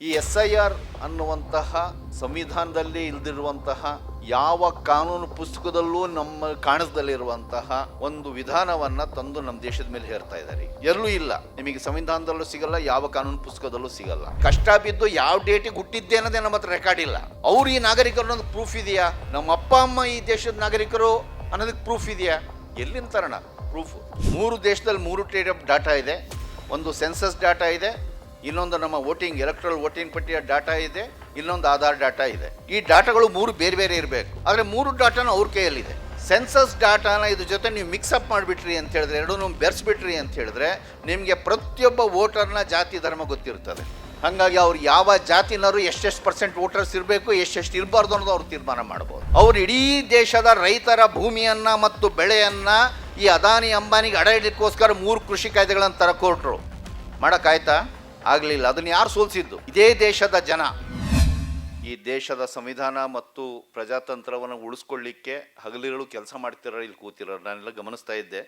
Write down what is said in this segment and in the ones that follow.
ಈ SIR ಅನ್ನುವಂತಹ ಸಂವಿಧಾನದಲ್ಲಿ ಇಲ್ದಿರುವಂತಹ ಯಾವ ಕಾನೂನು ಪುಸ್ತಕದಲ್ಲೂ ನಮ್ಮ ಕಾಣಿಸ್ದಲ್ಲಿರುವಂತಹ ಒಂದು ವಿಧಾನವನ್ನ ತಂದು ನಮ್ಮ ದೇಶದ ಮೇಲೆ ಹೇರ್ತಾ ಇದ್ದಾರೆ. ಎಲ್ಲೂ ಇಲ್ಲ, ನಿಮಗೆ ಸಂವಿಧಾನದಲ್ಲೂ ಸಿಗಲ್ಲ, ಯಾವ ಕಾನೂನು ಪುಸ್ತಕದಲ್ಲೂ ಸಿಗಲ್ಲ. ಕಷ್ಟ ಬಿದ್ದು ಯಾವ ಡೇಟಿಗೆ ಹುಟ್ಟಿದ್ದೆ ಅನ್ನೋದೇ ನಮ್ಮ ಹತ್ರ ರೆಕಾರ್ಡ್ ಇಲ್ಲ. ಅವ್ರು ಈ ನಾಗರಿಕರು ಅನ್ನೋದು ಪ್ರೂಫ್ ಇದೆಯಾ? ನಮ್ಮ ಅಪ್ಪ ಅಮ್ಮ ಈ ದೇಶದ ನಾಗರಿಕರು ಅನ್ನೋದಕ್ಕೆ ಪ್ರೂಫ್ ಇದೆಯಾ? ಎಲ್ಲಿಂದ ತರೋಣ ಪ್ರೂಫ್? 3 ದೇಶದಲ್ಲಿ 3 ಟೈಪ್ ಆಫ್ ಡಾಟಾ ಇದೆ. ಒಂದು ಸೆನ್ಸಸ್ ಡಾಟಾ ಇದೆ, ಇನ್ನೊಂದು ನಮ್ಮ ಎಲೆಕ್ಟ್ರಲ್ ವೋಟಿಂಗ್ ಪಟ್ಟಿಯ ಡಾಟಾ ಇದೆ, ಇನ್ನೊಂದು ಆಧಾರ್ ಡಾಟಾ ಇದೆ. ಈ ಡಾಟಾಗಳು 3 ಬೇರೆ ಬೇರೆ ಇರಬೇಕು. ಆದರೆ 3 ಡಾಟಾನ ಅವ್ರ ಕೈಯಲ್ಲಿದೆ. ಸೆನ್ಸಸ್ ಡಾಟಾನ ಇದ್ರ ಜೊತೆ ನೀವು ಮಿಕ್ಸಪ್ ಮಾಡಿಬಿಟ್ರಿ ಅಂತ ಹೇಳಿದ್ರೆ, ಎರಡೂ ಬೆರೆಸ್ಬಿಟ್ರಿ ಅಂತ ಹೇಳಿದ್ರೆ, ನಿಮಗೆ ಪ್ರತಿಯೊಬ್ಬ ವೋಟರ್ನ ಜಾತಿ ಧರ್ಮ ಗೊತ್ತಿರ್ತದೆ. ಹಾಗಾಗಿ ಅವ್ರು ಯಾವ ಜಾತಿನವರು ಎಷ್ಟೆಷ್ಟು % ವೋಟರ್ಸ್ ಇರಬೇಕು, ಎಷ್ಟೆಷ್ಟು ಇರಬಾರ್ದು ಅನ್ನೋದು ಅವ್ರು ತೀರ್ಮಾನ ಮಾಡ್ಬೋದು. ಅವ್ರು ಇಡೀ ದೇಶದ ರೈತರ ಭೂಮಿಯನ್ನ ಮತ್ತು ಬೆಳೆಯನ್ನ ಈ ಅದಾನಿ ಅಂಬಾನಿಗೆ ಅಡ ಇಡಲಿಕ್ಕೋಸ್ಕರ 3 ಕೃಷಿ ಕಾಯ್ದೆಗಳನ್ನು ತರಕೊಟ್ರು. ಮಾಡೋಕ್ಕಾಯ್ತಾ? ಆಗಲಿಲ್ಲ. ಅದನ್ನು ಯಾರು ಸೋಲಿಸಿದ್ದು? ಇದೇ ದೇಶದ ಜನ. ಈ ದೇಶದ ಸಂವಿಧಾನ ಮತ್ತು ಪ್ರಜಾತಂತ್ರವನ್ನು ಉಳಿಸ್ಕೊಳ್ಳಿಕ್ಕೆ ಹಗಲಿರುಳು ಕೆಲಸ ಮಾಡ್ತಿರೋ ಇಲ್ಲಿ ಕೂತಿರೋರು ನಾನೆಲ್ಲ ಗಮನಿಸ್ತಾ ಇದ್ದೆ.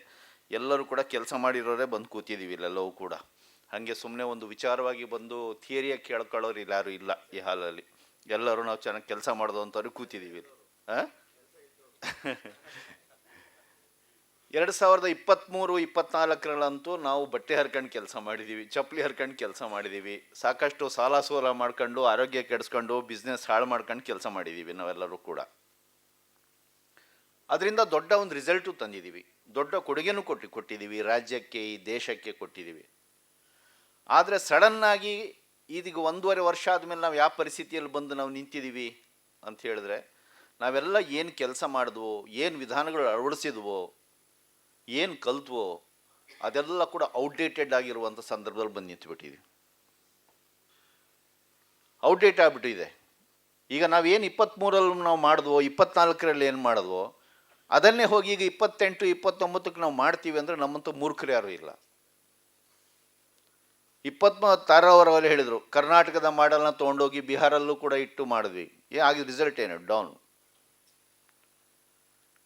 ಎಲ್ಲರೂ ಕೂಡ ಕೆಲಸ ಮಾಡಿರೋರೇ ಬಂದು ಕೂತಿದ್ದೀವಿ ಇಲ್ಲೆಲ್ಲವೂ ಕೂಡ. ಹಾಗೆ ಸುಮ್ಮನೆ ಒಂದು ವಿಚಾರವಾಗಿ ಬಂದು ಥಿಯರಿಯಾಗಿ ಕೇಳ್ಕೊಳ್ಳೋರು ಇಲ್ಲಿ ಯಾರು ಇಲ್ಲ ಈ ಹಾಲಲ್ಲಿ. ಎಲ್ಲರೂ ನಾವು ಚೆನ್ನಾಗಿ ಕೆಲಸ ಮಾಡೋದು ಅಂತವ್ರು ಕೂತಿದ್ದೀವಿ. 2023-24 ನಾವು ಬಟ್ಟೆ ಹರ್ಕೊಂಡು ಕೆಲಸ ಮಾಡಿದ್ದೀವಿ, ಚಪ್ಪಲಿ ಹರ್ಕೊಂಡು ಕೆಲಸ ಮಾಡಿದ್ದೀವಿ, ಸಾಕಷ್ಟು ಸಾಲ ಸೋಲ ಮಾಡ್ಕೊಂಡು ಆರೋಗ್ಯ ಕೆಡಿಸ್ಕೊಂಡು ಬಿಸ್ನೆಸ್ ಹಾಳು ಮಾಡ್ಕೊಂಡು ಕೆಲಸ ಮಾಡಿದ್ದೀವಿ ನಾವೆಲ್ಲರೂ ಕೂಡ. ಅದರಿಂದ ದೊಡ್ಡ ಒಂದು ರಿಸಲ್ಟು ತಂದಿದ್ದೀವಿ, ದೊಡ್ಡ ಕೊಡುಗೆನೂ ಕೊಟ್ಟಿದ್ದೀವಿ, ರಾಜ್ಯಕ್ಕೆ ಈ ದೇಶಕ್ಕೆ ಕೊಟ್ಟಿದ್ದೀವಿ. ಆದರೆ ಸಡನ್ನಾಗಿ ಇದೀಗ 1.5 ವರ್ಷ ಆದಮೇಲೆ ನಾವು ಯಾವ ಪರಿಸ್ಥಿತಿಯಲ್ಲಿ ಬಂದು ನಾವು ನಿಂತಿದ್ದೀವಿ ಅಂತ ಹೇಳಿದ್ರೆ, ನಾವೆಲ್ಲ ಏನು ಕೆಲಸ ಮಾಡಿದ್ವೋ, ಏನು ವಿಧಾನಗಳು ಅಳವಡಿಸಿದ್ವೋ, ಏನು ಕಲ್ತ್ವೋ ಅದೆಲ್ಲ ಕೂಡ ಔಟ್ಡೇಟೆಡ್ ಆಗಿರುವಂಥ ಸಂದರ್ಭದಲ್ಲಿ ಬಂದು ನಿಂತುಬಿಟ್ಟಿದ್ವಿ. ಔಟ್ಡೇಟ್ ಆಗಿಬಿಟ್ಟಿದೆ. ಈಗ ನಾವೇನು 23ರಲ್ಲಿ ನಾವು ಮಾಡಿದ್ವೋ, 24ರಲ್ಲಿ ಏನು ಮಾಡಿದ್ವೋ ಅದನ್ನೇ ಹೋಗಿ ಈಗ 28-29ಕ್ಕೆ ನಾವು ಮಾಡ್ತೀವಿ ಅಂದರೆ ನಮ್ಮಂತೂ ಮೂರ್ಖರು ಯಾರೂ ಇಲ್ಲ. 26 ಅವರಲ್ಲಿ ಹೇಳಿದರು ಕರ್ನಾಟಕದ ಮಾಡಲ್ನ ತೊಗೊಂಡೋಗಿ ಬಿಹಾರಲ್ಲೂ ಕೂಡ ಇಟ್ಟು ಮಾಡಿದ್ವಿ. ಆಗಿದ ರಿಸಲ್ಟ್ ಏನು? ಡೌನ್.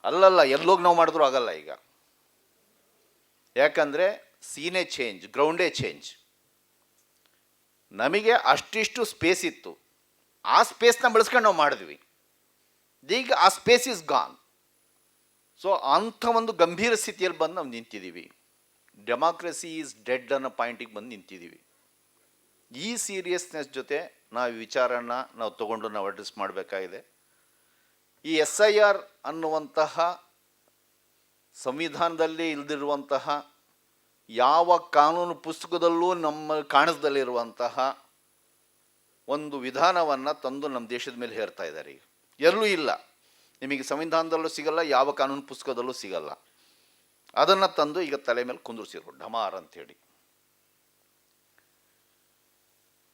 ಅಲ್ಲಲ್ಲ, ಎಲ್ಲೋಗಿ ನಾವು ಮಾಡಿದ್ರು ಆಗಲ್ಲ ಈಗ. ಯಾಕಂದರೆ ಸೀನೇ ಚೇಂಜ್, ಗ್ರೌಂಡೇ ಚೇಂಜ್. ನಮಗೆ ಅಷ್ಟಿಷ್ಟು ಸ್ಪೇಸ್ ಇತ್ತು, ಆ ಸ್ಪೇಸ್ನ ಬಳಸ್ಕೊಂಡು ನಾವು ಮಾಡಿದ್ವಿ. ಈಗ ಆ ಸ್ಪೇಸ್ ಇಸ್ ಗಾನ್. ಸೊ ಅಂಥ ಒಂದು ಗಂಭೀರ ಸ್ಥಿತಿಯಲ್ಲಿ ಬಂದು ನಾವು ನಿಂತಿದ್ದೀವಿ. ಡೆಮಾಕ್ರಸಿ ಈಸ್ ಡೆಡ್ ಅನ್ನೋ ಪಾಯಿಂಟಿಗೆ ಬಂದು ನಿಂತಿದ್ದೀವಿ. ಈ ಸೀರಿಯಸ್ನೆಸ್ ಜೊತೆ ನಾವು ವಿಚಾರನ ನಾವು ತೊಗೊಂಡು ನಾವು ಅಡ್ರೆಸ್ ಮಾಡಬೇಕಾಗಿದೆ. ಈ SIR ಅನ್ನುವಂತಹ ಸಂವಿಧಾನದಲ್ಲಿ ಇಲ್ದಿರುವಂತಹ ಯಾವ ಕಾನೂನು ಪುಸ್ತಕದಲ್ಲೂ ನಮ್ಮ ಕಾಣಿಸ್ದಲ್ಲಿರುವಂತಹ ಒಂದು ವಿಧಾನವನ್ನು ತಂದು ನಮ್ಮ ದೇಶದ ಮೇಲೆ ಹೇರ್ತಾ ಇದ್ದಾರೆ. ಈಗ ಎಲ್ಲೂ ಇಲ್ಲ, ನಿಮಗೆ ಸಂವಿಧಾನದಲ್ಲೂ ಸಿಗಲ್ಲ, ಯಾವ ಕಾನೂನು ಪುಸ್ತಕದಲ್ಲೂ ಸಿಗಲ್ಲ. ಅದನ್ನು ತಂದು ಈಗ ತಲೆ ಮೇಲೆ ಕುಂದಿರ್ಸಿರು ಢಮಾರ್ ಅಂಥೇಳಿ.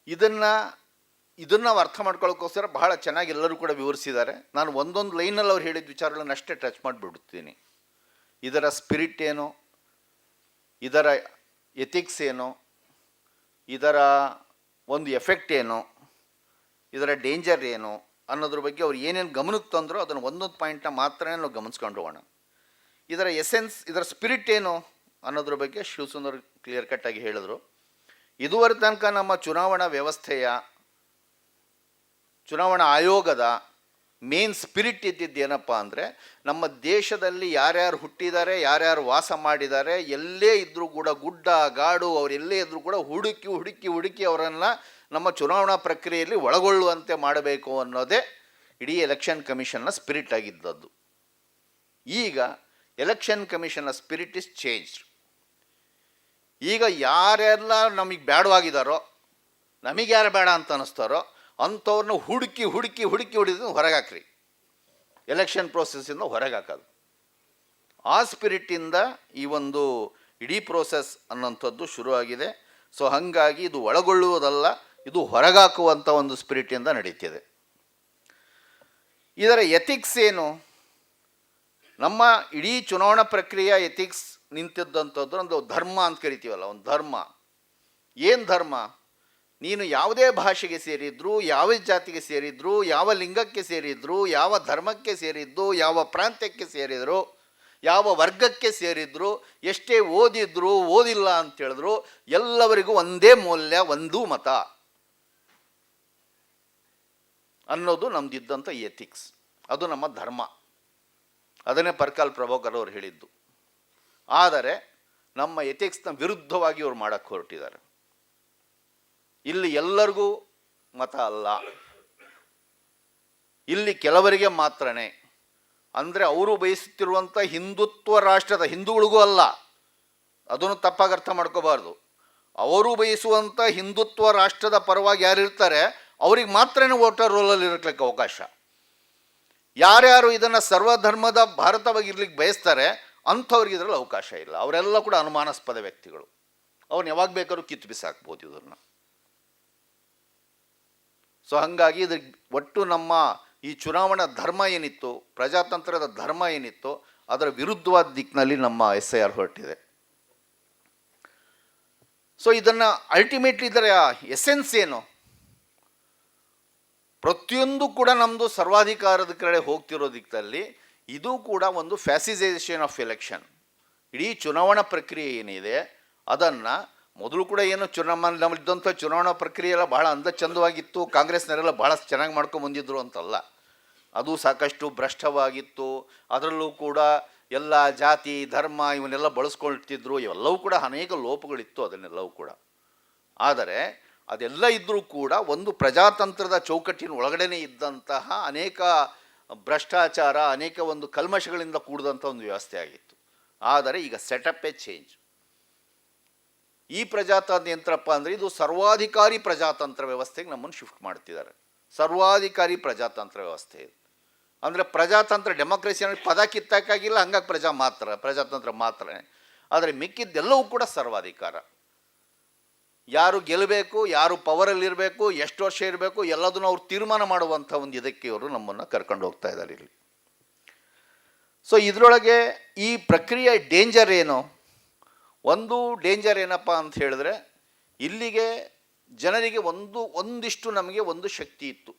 ಇದನ್ನು ನಾವು ಅರ್ಥ ಮಾಡ್ಕೊಳ್ಳೋಕ್ಕೋಸ್ಕರ ಬಹಳ ಚೆನ್ನಾಗಿ ಎಲ್ಲರೂ ಕೂಡ ವಿವರಿಸಿದ್ದಾರೆ. ನಾನು ಒಂದೊಂದು ಲೈನಲ್ಲಿ ಅವ್ರು ಹೇಳಿದ ವಿಚಾರಗಳನ್ನು ಅಷ್ಟೇ ಟಚ್ ಮಾಡಿಬಿಡ್ತೀನಿ. ಇದರ ಸ್ಪಿರಿಟ್ ಏನು, ಇದರ ಎಥಿಕ್ಸ್ ಏನು, ಇದರ ಒಂದು ಎಫೆಕ್ಟ್ ಏನು, ಇದರ ಡೇಂಜರ್ ಏನು ಅನ್ನೋದ್ರ ಬಗ್ಗೆ ಅವ್ರು ಏನೇನು ಗಮನಕ್ಕೆ ತಂದರೂ ಅದನ್ನು ಒಂದೊಂದು ಪಾಯಿಂಟ್ನ ಮಾತ್ರ ನಾವು ಗಮನಿಸ್ಕೊಂಡು ಹೋಗೋಣ. ಇದರ ಎಸೆನ್ಸ್, ಇದರ ಸ್ಪಿರಿಟ್ ಏನು ಅನ್ನೋದ್ರ ಬಗ್ಗೆ ಶಿವಸುಂದರ್ ಕ್ಲಿಯರ್ ಕಟ್ಟಾಗಿ ಹೇಳಿದ್ರು. ಇದುವರೆಗೆ ತನಕ ನಮ್ಮ ಚುನಾವಣಾ ವ್ಯವಸ್ಥೆಯ, ಚುನಾವಣಾ ಆಯೋಗದ ಮೇನ್ ಸ್ಪಿರಿಟ್ ಇದ್ದಿದ್ದೇನಪ್ಪ ಅಂದರೆ, ನಮ್ಮ ದೇಶದಲ್ಲಿ ಯಾರ್ಯಾರು ಹುಟ್ಟಿದ್ದಾರೆ, ಯಾರ್ಯಾರು ವಾಸ ಮಾಡಿದ್ದಾರೆ, ಎಲ್ಲೇ ಇದ್ದರೂ ಕೂಡ ಗುಡ್ಡ ಗಾಡು ಅವರೆಲ್ಲೇ ಇದ್ದರೂ ಕೂಡ ಹುಡುಕಿ ಅವರನ್ನು ನಮ್ಮ ಚುನಾವಣಾ ಪ್ರಕ್ರಿಯೆಯಲ್ಲಿ ಒಳಗೊಳ್ಳುವಂತೆ ಮಾಡಬೇಕು ಅನ್ನೋದೇ ಇಡೀ ಎಲೆಕ್ಷನ್ ಕಮಿಷನ್ನ ಸ್ಪಿರಿಟ್ ಆಗಿದ್ದದ್ದು. ಈಗ ಎಲೆಕ್ಷನ್ ಕಮಿಷನ್ನ ಸ್ಪಿರಿಟ್ ಇಸ್ ಚೇಂಜ್ಡ್. ಈಗ ಯಾರೆಲ್ಲ ನಮಗೆ ಬೇಡವಾಗಿದ್ದಾರೋ, ನಮಗೆ ಯಾರು ಬೇಡ ಅಂತ ಅನ್ನಿಸ್ತಾರೋ ಅಂಥವ್ರನ್ನ ಹುಡುಕಿ ಹೊರಗೆ ಹಾಕ್ರಿ, ಎಲೆಕ್ಷನ್ ಪ್ರೋಸೆಸ್ಸಿಂದ ಹೊರಗೆ ಹಾಕೋದು. ಆ ಸ್ಪಿರಿಟ್ಟಿಂದ ಈ ಒಂದು ಇಡೀ ಪ್ರೋಸೆಸ್ ಅನ್ನೋಂಥದ್ದು ಶುರುವಾಗಿದೆ. ಸೊ ಹಾಗಾಗಿ ಇದು ಒಳಗೊಳ್ಳುವುದಲ್ಲ, ಇದು ಹೊರಗಾಕುವಂಥ ಒಂದು ಸ್ಪಿರಿಟಿಂದ ನಡೀತಿದೆ. ಇದರ ಎಥಿಕ್ಸ್ ಏನು? ನಮ್ಮ ಇಡೀ ಚುನಾವಣಾ ಪ್ರಕ್ರಿಯೆ ಎಥಿಕ್ಸ್ ನಿಂತಿದ್ದಂಥದ್ದು ಒಂದು ಧರ್ಮ ಅಂತ ಕರಿತೀವಲ್ಲ, ಒಂದು ಧರ್ಮ. ಏನು ಧರ್ಮ? ನೀನು ಯಾವುದೇ ಭಾಷೆಗೆ ಸೇರಿದ್ರು, ಯಾವ ಜಾತಿಗೆ ಸೇರಿದ್ರು, ಯಾವ ಲಿಂಗಕ್ಕೆ ಸೇರಿದ್ರು, ಯಾವ ಧರ್ಮಕ್ಕೆ ಸೇರಿದ್ದು, ಯಾವ ಪ್ರಾಂತ್ಯಕ್ಕೆ ಸೇರಿದ್ರು, ಯಾವ ವರ್ಗಕ್ಕೆ ಸೇರಿದ್ರು, ಎಷ್ಟೇ ಓದಿದ್ರು ಓದಿಲ್ಲ ಅಂತೇಳಿದ್ರು, ಎಲ್ಲವರಿಗೂ ಒಂದೇ ಮೌಲ್ಯ, ಒಂದೂ ಮತ. ಅನ್ನೋದು ನಮ್ಮದಿದ್ದಂಥ ಎಥಿಕ್ಸ್, ಅದು ನಮ್ಮ ಧರ್ಮ. ಅದನ್ನೇ ಪರ್ಕಾಲ್ ಪ್ರಭಾಕರ್ ಅವರು ಹೇಳಿದ್ದು. ಆದರೆ ನಮ್ಮ ಎಥಿಕ್ಸ್ನ ವಿರುದ್ಧವಾಗಿ ಅವ್ರು ಮಾಡೋಕ್ಕೆ ಹೊರಟಿದ್ದಾರೆ. ಇಲ್ಲಿ ಎಲ್ಲರಿಗೂ ಮತ ಅಲ್ಲ, ಇಲ್ಲಿ ಕೆಲವರಿಗೆ ಮಾತ್ರನೇ. ಅಂದರೆ ಅವರು ಬಯಸುತ್ತಿರುವಂಥ ಹಿಂದುತ್ವ ರಾಷ್ಟ್ರದ ಹಿಂದೂಗಳಿಗೂ ಅಲ್ಲ, ಅದನ್ನು ತಪ್ಪಾಗಿ ಅರ್ಥ ಮಾಡ್ಕೋಬಾರ್ದು. ಅವರು ಬಯಸುವಂಥ ಹಿಂದುತ್ವ ರಾಷ್ಟ್ರದ ಪರವಾಗಿ ಯಾರಿರ್ತಾರೆ ಅವ್ರಿಗೆ ಮಾತ್ರನೇ ವೋಟರ್ ರೋಲಲ್ಲಿ ಇರಲಿಕ್ಕೆ ಅವಕಾಶ. ಯಾರ್ಯಾರು ಇದನ್ನು ಸರ್ವಧರ್ಮದ ಭಾರತವಾಗಿ ಇರ್ಲಿಕ್ಕೆ ಬಯಸ್ತಾರೆ ಅಂಥವ್ರಿಗೆ ಇದರಲ್ಲಿ ಅವಕಾಶ ಇಲ್ಲ. ಅವರೆಲ್ಲ ಕೂಡ ಅನುಮಾನಾಸ್ಪದ ವ್ಯಕ್ತಿಗಳು. ಅವ್ರನ್ನ ಯಾವಾಗ ಬೇಕಾದ್ರೂ ಕಿತ್ತು ಬಿಸಾಕ್ಬೋದು ಇದನ್ನು. ಸೊ ಹಾಗಾಗಿ ಇದು ಒಟ್ಟು ನಮ್ಮ ಈ ಚುನಾವಣಾ ಧರ್ಮ ಏನಿತ್ತು, ಪ್ರಜಾತಂತ್ರದ ಧರ್ಮ ಏನಿತ್ತು, ಅದರ ವಿರುದ್ಧವಾದ ದಿಕ್ಕಿನಲ್ಲಿ ನಮ್ಮ SIR ಹೊರಟಿದೆ. ಸೊ ಇದನ್ನು ಅಲ್ಟಿಮೇಟ್ಲಿ ಇದರ ಎಸೆನ್ಸ್ ಏನು? ಪ್ರತಿಯೊಂದು ಕೂಡ ನಮ್ಮದು ಸರ್ವಾಧಿಕಾರದ ಕಡೆ ಹೋಗ್ತಿರೋ ದಿಕ್ಕಲ್ಲಿ ಇದು ಕೂಡ ಒಂದು ಫ್ಯಾಸಿಸೈಸೇಷನ್ ಆಫ್ ಎಲೆಕ್ಷನ್. ಇಡೀ ಚುನಾವಣಾ ಪ್ರಕ್ರಿಯೆ ಏನಿದೆ ಅದನ್ನು ಮೊದಲು ಕೂಡ ಏನು ನಮ್ಮಲ್ಲಿದ್ದಂಥ ಚುನಾವಣಾ ಪ್ರಕ್ರಿಯೆ ಎಲ್ಲ ಬಹಳ ಚಂದವಾಗಿತ್ತು, ಕಾಂಗ್ರೆಸ್ನವರೆಲ್ಲ ಭಾಳ ಚೆನ್ನಾಗಿ ಮಾಡ್ಕೊಂಬಂದಿದ್ರು ಅಂತಲ್ಲ. ಅದು ಸಾಕಷ್ಟು ಭ್ರಷ್ಟವಾಗಿತ್ತು. ಅದರಲ್ಲೂ ಕೂಡ ಎಲ್ಲ ಜಾತಿ ಧರ್ಮ ಇವನ್ನೆಲ್ಲ ಬಳಸ್ಕೊಳ್ತಿದ್ರು. ಇವೆಲ್ಲವೂ ಕೂಡ ಅನೇಕ ಲೋಪಗಳಿತ್ತು ಅದನ್ನೆಲ್ಲವೂ ಕೂಡ. ಆದರೆ ಅದೆಲ್ಲ ಇದ್ದರೂ ಕೂಡ ಒಂದು ಪ್ರಜಾತಂತ್ರದ ಚೌಕಟ್ಟಿನ ಒಳಗಡೆನೇ ಇದ್ದಂತಹ ಅನೇಕ ಭ್ರಷ್ಟಾಚಾರ, ಅನೇಕ ಒಂದು ಕಲ್ಮಶಗಳಿಂದ ಕೂಡಿದಂಥ ಒಂದು ವ್ಯವಸ್ಥೆ ಆಗಿತ್ತು. ಆದರೆ ಈಗ ಸೆಟಪ್ ಎ ಚೇಂಜ್. ಈ ಪ್ರಜಾತಂತ್ರ ಎಂತ್ರಪ್ಪ ಅಂದರೆ ಇದು ಸರ್ವಾಧಿಕಾರಿ ಪ್ರಜಾತಂತ್ರ ವ್ಯವಸ್ಥೆಗೆ ನಮ್ಮನ್ನು ಶಿಫ್ಟ್ ಮಾಡ್ತಿದ್ದಾರೆ. ಸರ್ವಾಧಿಕಾರಿ ಪ್ರಜಾತಂತ್ರ ವ್ಯವಸ್ಥೆ ಇದು. ಅಂದರೆ ಪ್ರಜಾತಂತ್ರ ಡೆಮೋಕ್ರಸಿ ಅನ್ನೋ ಪದ ಕಿತ್ತಾಕಾಗಿಲ್ಲ, ಹಂಗಾಗಿ ಪ್ರಜಾತಂತ್ರ ಮಾತ್ರ. ಆದರೆ ಮಿಕ್ಕಿದ್ದೆಲ್ಲವೂ ಕೂಡ ಸರ್ವಾಧಿಕಾರ. ಯಾರು ಗೆಲ್ಲಬೇಕು, ಯಾರು ಪವರಲ್ಲಿರಬೇಕು, ಎಷ್ಟು ವರ್ಷ ಇರಬೇಕು ಎಲ್ಲದನ್ನು ಅವ್ರು ತೀರ್ಮಾನ ಮಾಡುವಂಥ ಒಂದು ಇದಕ್ಕೆ ಇವರು ನಮ್ಮನ್ನು ಕರ್ಕೊಂಡು ಹೋಗ್ತಾ ಇದ್ದಾರೆ ಇಲ್ಲಿ. ಸೊ ಇದರೊಳಗೆ ಈ ಪ್ರಕ್ರಿಯೆ ಡೇಂಜರ್ ಏನು? ಒಂದು ಡೇಂಜರ್ ಏನಪ್ಪ ಅಂತ ಹೇಳಿದ್ರೆ, ಇಲ್ಲಿಗೆ ಜನರಿಗೆ ಒಂದಿಷ್ಟು ನಮಗೆ ಒಂದು ಶಕ್ತಿ ಇತ್ತು.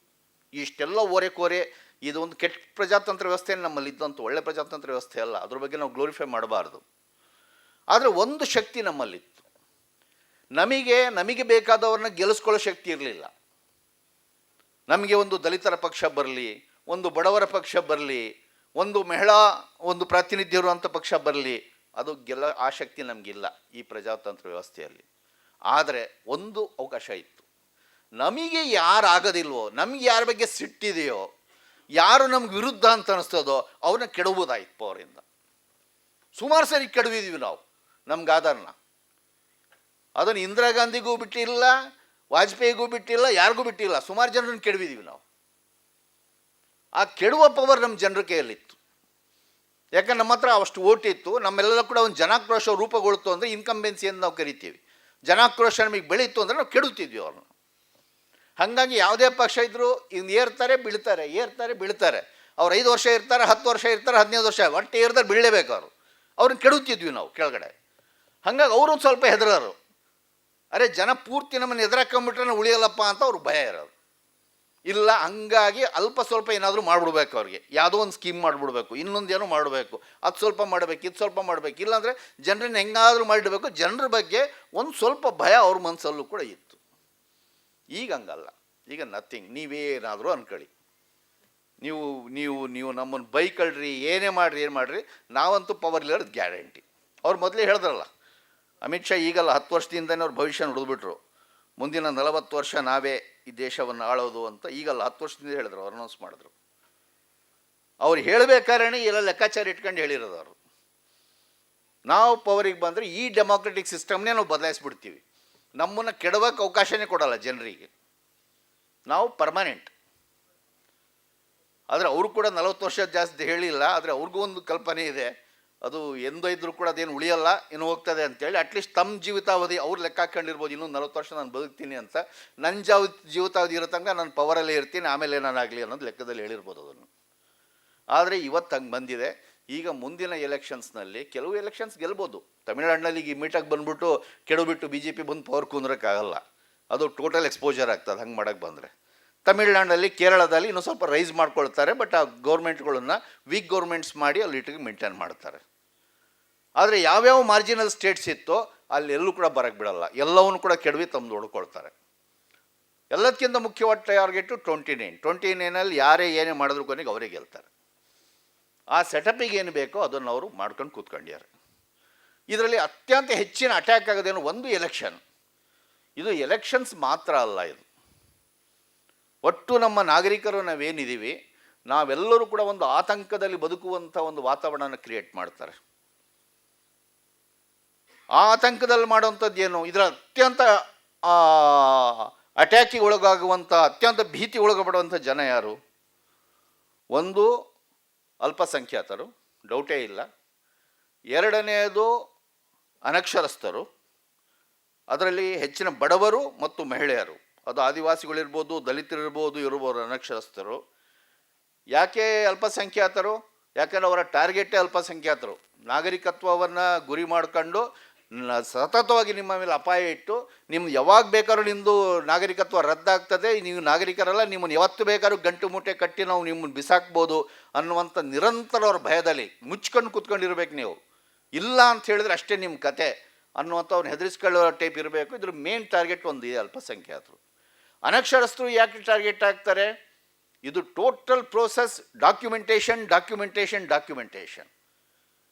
ಇಷ್ಟೆಲ್ಲ ಓರೆ ಇದು ಒಂದು ಕೆಟ್ಟ ಪ್ರಜಾತಂತ್ರ ವ್ಯವಸ್ಥೆ ನಮ್ಮಲ್ಲಿ ಇದ್ದಂಥ ಒಳ್ಳೆ ಪ್ರಜಾತಂತ್ರ ವ್ಯವಸ್ಥೆ ಅಲ್ಲ, ಅದ್ರ ಬಗ್ಗೆ ನಾವು ಗ್ಲೋರಿಫೈ ಮಾಡಬಾರ್ದು. ಆದರೆ ಒಂದು ಶಕ್ತಿ ನಮ್ಮಲ್ಲಿತ್ತು. ನಮಗೆ ಬೇಕಾದವ್ರನ್ನ ಗೆಲ್ಲಿಸ್ಕೊಳ್ಳೋ ಶಕ್ತಿ ಇರಲಿಲ್ಲ. ನಮಗೆ ಒಂದು ದಲಿತರ ಪಕ್ಷ ಬರಲಿ, ಒಂದು ಬಡವರ ಪಕ್ಷ ಬರಲಿ, ಒಂದು ಮಹಿಳಾ ಒಂದು ಪ್ರಾತಿನಿಧ್ಯ ಇರುವಂಥ ಪಕ್ಷ ಬರಲಿ, ಅದು ಆ ಶಕ್ತಿ ನಮಗಿಲ್ಲ ಈ ಪ್ರಜಾತಂತ್ರ ವ್ಯವಸ್ಥೆಯಲ್ಲಿ. ಆದರೆ ಒಂದು ಅವಕಾಶ ಇತ್ತು. ನಮಗೆ ಯಾರಾಗೋದಿಲ್ವೋ, ನಮಗೆ ಯಾರ ಬಗ್ಗೆ ಸಿಟ್ಟಿದೆಯೋ, ಯಾರು ನಮ್ಗೆ ವಿರುದ್ಧ ಅಂತ ಅನಿಸ್ತದೋ ಅವ್ರನ್ನ ಕೆಡವುದಾಯಿತು ಅವರಿಂದ. ಸುಮಾರು ಸರಿ ಕೆಡವಿದ್ದೀವಿ ನಾವು ನಮ್ಗೆ ಆಧಾರನ. ಅದನ್ನು ಇಂದಿರಾ ಗಾಂಧಿಗೂ ಬಿಟ್ಟಿಲ್ಲ, ವಾಜಪೇಯಿಗೂ ಬಿಟ್ಟಿಲ್ಲ, ಯಾರಿಗೂ ಬಿಟ್ಟಿಲ್ಲ, ಸುಮಾರು ಜನರನ್ನು ಕೆಡವಿದ್ದೀವಿ ನಾವು. ಆ ಕೆಡುವ ಪವರ್ ನಮ್ಮ ಜನರ ಕೈಯಲ್ಲಿತ್ತು. ಯಾಕಂದ್ರೆ ನಮ್ಮ ಹತ್ರ ಅಷ್ಟು ಓಟ್ ಇತ್ತು. ನಮ್ಮೆಲ್ಲ ಕೂಡ ಒಂದು ಜನಾಕ್ರೋಶ ರೂಪುಗೊಳ್ತು ಅಂದರೆ ಇನ್ಕಂಬೆನ್ಸಿ ಅಂತ ನಾವು ಕರಿತೀವಿ. ಜನಾಕ್ರೋಶ ನಮಗೆ ಬೆಳೀತು ಅಂದರೆ ನಾವು ಕೆಡುತ್ತಿದ್ವಿ ಅವ್ರನ್ನ. ಹಾಗಾಗಿ ಯಾವುದೇ ಪಕ್ಷ ಇದ್ದರೂ ಇನ್ನು ಏರ್ತಾರೆ ಬೀಳ್ತಾರೆ. ಅವ್ರು 5 ವರ್ಷ ಇರ್ತಾರೆ, 10 ವರ್ಷ ಇರ್ತಾರೆ, 15 ವರ್ಷ ಒಟ್ಟು ಏರ್ತಾರೆ ಬೀಳಲೇಬೇಕು ಅವರು. ಅವ್ರನ್ನ ಕೆಡುತ್ತಿದ್ವಿ ನಾವು ಕೆಳಗಡೆ. ಹಾಗಾಗಿ ಅವರು ಒಂದು ಸ್ವಲ್ಪ ಹೆದರೋರು. ಅರೆ ಜನ ಪೂರ್ತಿ ನಮ್ಮನ್ನು ಎದುರಾಕೊಂಬಿಟ್ರೆ ನಾವು ಉಳಿಯಲ್ಲಪ್ಪ ಅಂತ ಅವ್ರಿಗೆ ಭಯ ಇರೋದು ಇಲ್ಲ. ಹಂಗಾಗಿ ಅಲ್ಪ ಸ್ವಲ್ಪ ಏನಾದರೂ ಮಾಡಿಬಿಡ್ಬೇಕು ಅವ್ರಿಗೆ, ಯಾವುದೋ ಒಂದು ಸ್ಕೀಮ್ ಮಾಡಿಬಿಡ್ಬೇಕು, ಇನ್ನೊಂದೇನೋ ಮಾಡಬೇಕು, ಅದು ಸ್ವಲ್ಪ ಮಾಡಬೇಕು, ಇದು ಸ್ವಲ್ಪ ಮಾಡಬೇಕು. ಇಲ್ಲಾಂದರೆ ಜನರನ್ನ ಹೆಂಗಾದರೂ ಮಾಡಿಡಬೇಕು. ಜನರ ಬಗ್ಗೆ ಒಂದು ಸ್ವಲ್ಪ ಭಯ ಅವ್ರ ಮನಸ್ಸಲ್ಲೂ ಕೂಡ ಇತ್ತು. ಈಗ ಹಂಗಲ್ಲ. ಈಗ ನಥಿಂಗ್. ನೀವೇನಾದರೂ ಅನ್ಕೊಳ್ಳಿ, ನೀವು ನಮ್ಮನ್ನು ಬೈಕಳ್ರಿ, ಏನೇ ಮಾಡಿರಿ, ನಾವಂತೂ ಪವರ್ ಇರೋದು ಗ್ಯಾರಂಟಿ. ಅವ್ರು ಮೊದಲೇ ಹೇಳಿದ್ರಲ್ಲ, ಅಮಿತ್ ಶಾ ಈಗಲ್ಲ 10 ವರ್ಷದಿಂದನೇ ಅವ್ರ ಭವಿಷ್ಯ ನುಡಿದ್ಬಿಟ್ರು. ಮುಂದಿನ 40 ವರ್ಷ ನಾವೇ ಈ ದೇಶವನ್ನು ಆಳೋದು ಅಂತ ಈಗಲ್ಲ 10 ವರ್ಷದಿಂದ ಹೇಳಿದ್ರು, ಅವ್ರು ಅನೌನ್ಸ್ ಮಾಡಿದ್ರು. ಅವ್ರು ಹೇಳಬೇಕಾದ್ರೆ ಎಲ್ಲ ಲೆಕ್ಕಾಚಾರ ಇಟ್ಕೊಂಡು ಹೇಳಿರೋದು ಅವರು. ನಾವು ಪವರಿಗೆ ಬಂದರೆ ಈ ಡೆಮಾಕ್ರೆಟಿಕ್ ಸಿಸ್ಟಮ್ನೇ ನಾವು ಬದಲಾಯಿಸ್ಬಿಡ್ತೀವಿ. ನಮ್ಮನ್ನು ಕೆಡವಕ್ಕೆ ಅವಕಾಶನೇ ಕೊಡಲ್ಲ ಜನರಿಗೆ. ನಾವು ಪರ್ಮನೆಂಟ್. ಆದರೆ ಅವರು ಕೂಡ 40 ವರ್ಷ ಜಾಸ್ತಿ ಹೇಳಿಲ್ಲ. ಆದರೆ ಅವ್ರಿಗೂ ಒಂದು ಕಲ್ಪನೆ ಇದೆ, ಅದು ಎಂದೊಯ್ದರೂ ಕೂಡ ಅದೇನು ಉಳಿಯಲ್ಲ, ಇನ್ನು ಹೋಗ್ತದೆ ಅಂತೇಳಿ. ಅಟ್ಲೀಸ್ಟ್ ತಮ್ಮ ಜೀವಿತಾವಧಿ ಅವ್ರು ಲೆಕ್ಕ ಹಾಕೊಂಡಿರ್ಬೋದು, ಇನ್ನೂ 40 ವರ್ಷ ನಾನು ಬದುಕ್ತೀನಿ ಅಂತ. ನನ್ನ ಜೀವಿತಾವಧಿ ಇರೋ ತನಕ ನಾನು ಪವರಲ್ಲೇ ಇರ್ತೀನಿ, ಆಮೇಲೆ ಏನಾಗಲಿ ಅನ್ನೋದು ಲೆಕ್ಕದಲ್ಲಿ ಹೇಳಿರ್ಬೋದು ಅದನ್ನು. ಆದರೆ ಇವತ್ತು ಹಂಗೆ ಬಂದಿದೆ. ಈಗ ಮುಂದಿನ ಎಲೆಕ್ಷನ್ಸ್ನಲ್ಲಿ ಕೆಲವು ಎಲೆಕ್ಷನ್ಸ್ ಗೆಲ್ಬೋದು. ತಮಿಳ್ನಾಡಿನಲ್ಲಿ ಈಗ ಮೀಟಾಗಿ ಬಂದುಬಿಟ್ಟು ಕೆಡಬಿಟ್ಟು BJP ಬಂದು ಪವರ್ ಕುಂದ್ರಕ್ಕಾಗಲ್ಲ. ಅದು ಟೋಟಲ್ ಎಕ್ಸ್ಪೋಜರ್ ಆಗ್ತದೆ ಹಂಗೆ ಮಾಡೋಕ್ಕೆ ಬಂದರೆ. ತಮಿಳ್ನಾಡಿನಲ್ಲಿ, ಕೇರಳದಲ್ಲಿ ಇನ್ನೂ ಸ್ವಲ್ಪ ರೈಸ್ ಮಾಡ್ಕೊಳ್ತಾರೆ. ಬಟ್ ಆ ಗೌರ್ಮೆಂಟ್ಗಳನ್ನು ವೀಕ್ ಗೌರ್ಮೆಂಟ್ಸ್ ಮಾಡಿ ಅಲ್ಲಿ ಇಟ್ಟಿಗೆ ಮೇಂಟೈನ್ ಮಾಡ್ತಾರೆ. ಆದರೆ ಯಾವ್ಯಾವ ಮಾರ್ಜಿನಲ್ ಸ್ಟೇಟ್ಸ್ ಇತ್ತೋ ಅಲ್ಲಿ ಎಲ್ಲೂ ಕೂಡ ಬರೋಕ್ಕೆ ಬಿಡಲ್ಲ. ಎಲ್ಲವನ್ನೂ ಕೂಡ ಕೆಡವಿ ತಮ್ಮದು ಹೊಡ್ಕೊಳ್ತಾರೆ. ಎಲ್ಲದಕ್ಕಿಂತ ಮುಖ್ಯವಾದ ಟಾರ್ಗೆಟು 29 ಯಾರೇ ಏನೇ ಮಾಡಿದ್ರು ಕೊನೆಗೆ ಅವರೇ ಗೆಲ್ತಾರೆ. ಆ ಸೆಟಪಿಗೆ ಏನು ಬೇಕೋ ಅದನ್ನು ಅವರು ಮಾಡ್ಕೊಂಡು ಕೂತ್ಕೊಂಡಿದ್ದಾರೆ. ಇದರಲ್ಲಿ ಅತ್ಯಂತ ಹೆಚ್ಚಿನ ಅಟ್ಯಾಕ್ ಆಗೋದೇನು ಒಂದು ಎಲೆಕ್ಷನ್. ಇದು ಎಲೆಕ್ಷನ್ಸ್ ಮಾತ್ರ ಅಲ್ಲ, ಇದು ಒಟ್ಟು ನಮ್ಮ ನಾಗರಿಕರು ನಾವೇನಿದ್ದೀವಿ ನಾವೆಲ್ಲರೂ ಕೂಡ ಒಂದು ಆತಂಕದಲ್ಲಿ ಬದುಕುವಂಥ ಒಂದು ವಾತಾವರಣನ ಕ್ರಿಯೇಟ್ ಮಾಡ್ತಾರೆ. ಆ ಆತಂಕದಲ್ಲಿ ಮಾಡುವಂಥದ್ದು ಏನು, ಇದರ ಅತ್ಯಂತ ಅಟ್ಯಾಕಿಗೆ ಒಳಗಾಗುವಂಥ ಅತ್ಯಂತ ಭೀತಿ ಒಳಗಪಡುವಂಥ ಜನ ಯಾರು? ಒಂದು ಅಲ್ಪಸಂಖ್ಯಾತರು, ಡೌಟೇ ಇಲ್ಲ. ಎರಡನೆಯದು ಅನಕ್ಷರಸ್ಥರು, ಅದರಲ್ಲಿ ಹೆಚ್ಚಿನ ಬಡವರು ಮತ್ತು ಮಹಿಳೆಯರು. ಅದು ಆದಿವಾಸಿಗಳಿರ್ಬೋದು, ದಲಿತರಿರ್ಬೋದು, ಅನಕ್ಷರಸ್ಥರು. ಯಾಕೆ ಅಲ್ಪಸಂಖ್ಯಾತರು? ಯಾಕೆಂದರೆ ಅವರ ಟಾರ್ಗೆಟೇ ಅಲ್ಪಸಂಖ್ಯಾತರು. ನಾಗರಿಕತ್ವವನ್ನು ಗುರಿ ಮಾಡಿಕೊಂಡು ಸತತವಾಗಿ ನಿಮ್ಮ ಮೇಲೆ ಅಪಾಯ ಇಟ್ಟು ನಿಮ್ಗೆ ಯಾವಾಗ ಬೇಕಾದ್ರೂ ನಿಮ್ಮದು ನಾಗರಿಕತ್ವ ರದ್ದಾಗ್ತದೆ, ನೀವು ನಾಗರಿಕರಲ್ಲ, ನಿಮ್ಮನ್ನು ಯಾವತ್ತು ಬೇಕಾದ್ರೂ ಗಂಟು ಮೂಟೆ ಕಟ್ಟಿ ನಾವು ನಿಮ್ಮನ್ನು ಬಿಸಾಕ್ಬೋದು ಅನ್ನುವಂಥ ನಿರಂತರ ಅವ್ರ ಭಯದಲ್ಲಿ ಮುಚ್ಕೊಂಡು ಕೂತ್ಕೊಂಡಿರ್ಬೇಕು ನೀವು. ಇಲ್ಲ ಅಂತ ಹೇಳಿದ್ರೆ ಅಷ್ಟೇ ನಿಮ್ಮ ಕತೆ ಅನ್ನುವಂಥ ಅವ್ನು ಹೆದರಿಸ್ಕೊಳ್ಳೋ ಟೈಪ್ ಇರಬೇಕು. ಇದ್ರ ಮೇನ್ ಟಾರ್ಗೆಟ್ ಒಂದು ಇದೆ ಅಲ್ಪಸಂಖ್ಯಾತರು. ಅನಕ್ಷರಸ್ಥರು ಯಾಕೆ ಟಾರ್ಗೆಟ್ ಆಗ್ತಾರೆ? ಇದು ಟೋಟಲ್ ಪ್ರೋಸೆಸ್, ಡಾಕ್ಯುಮೆಂಟೇಷನ್.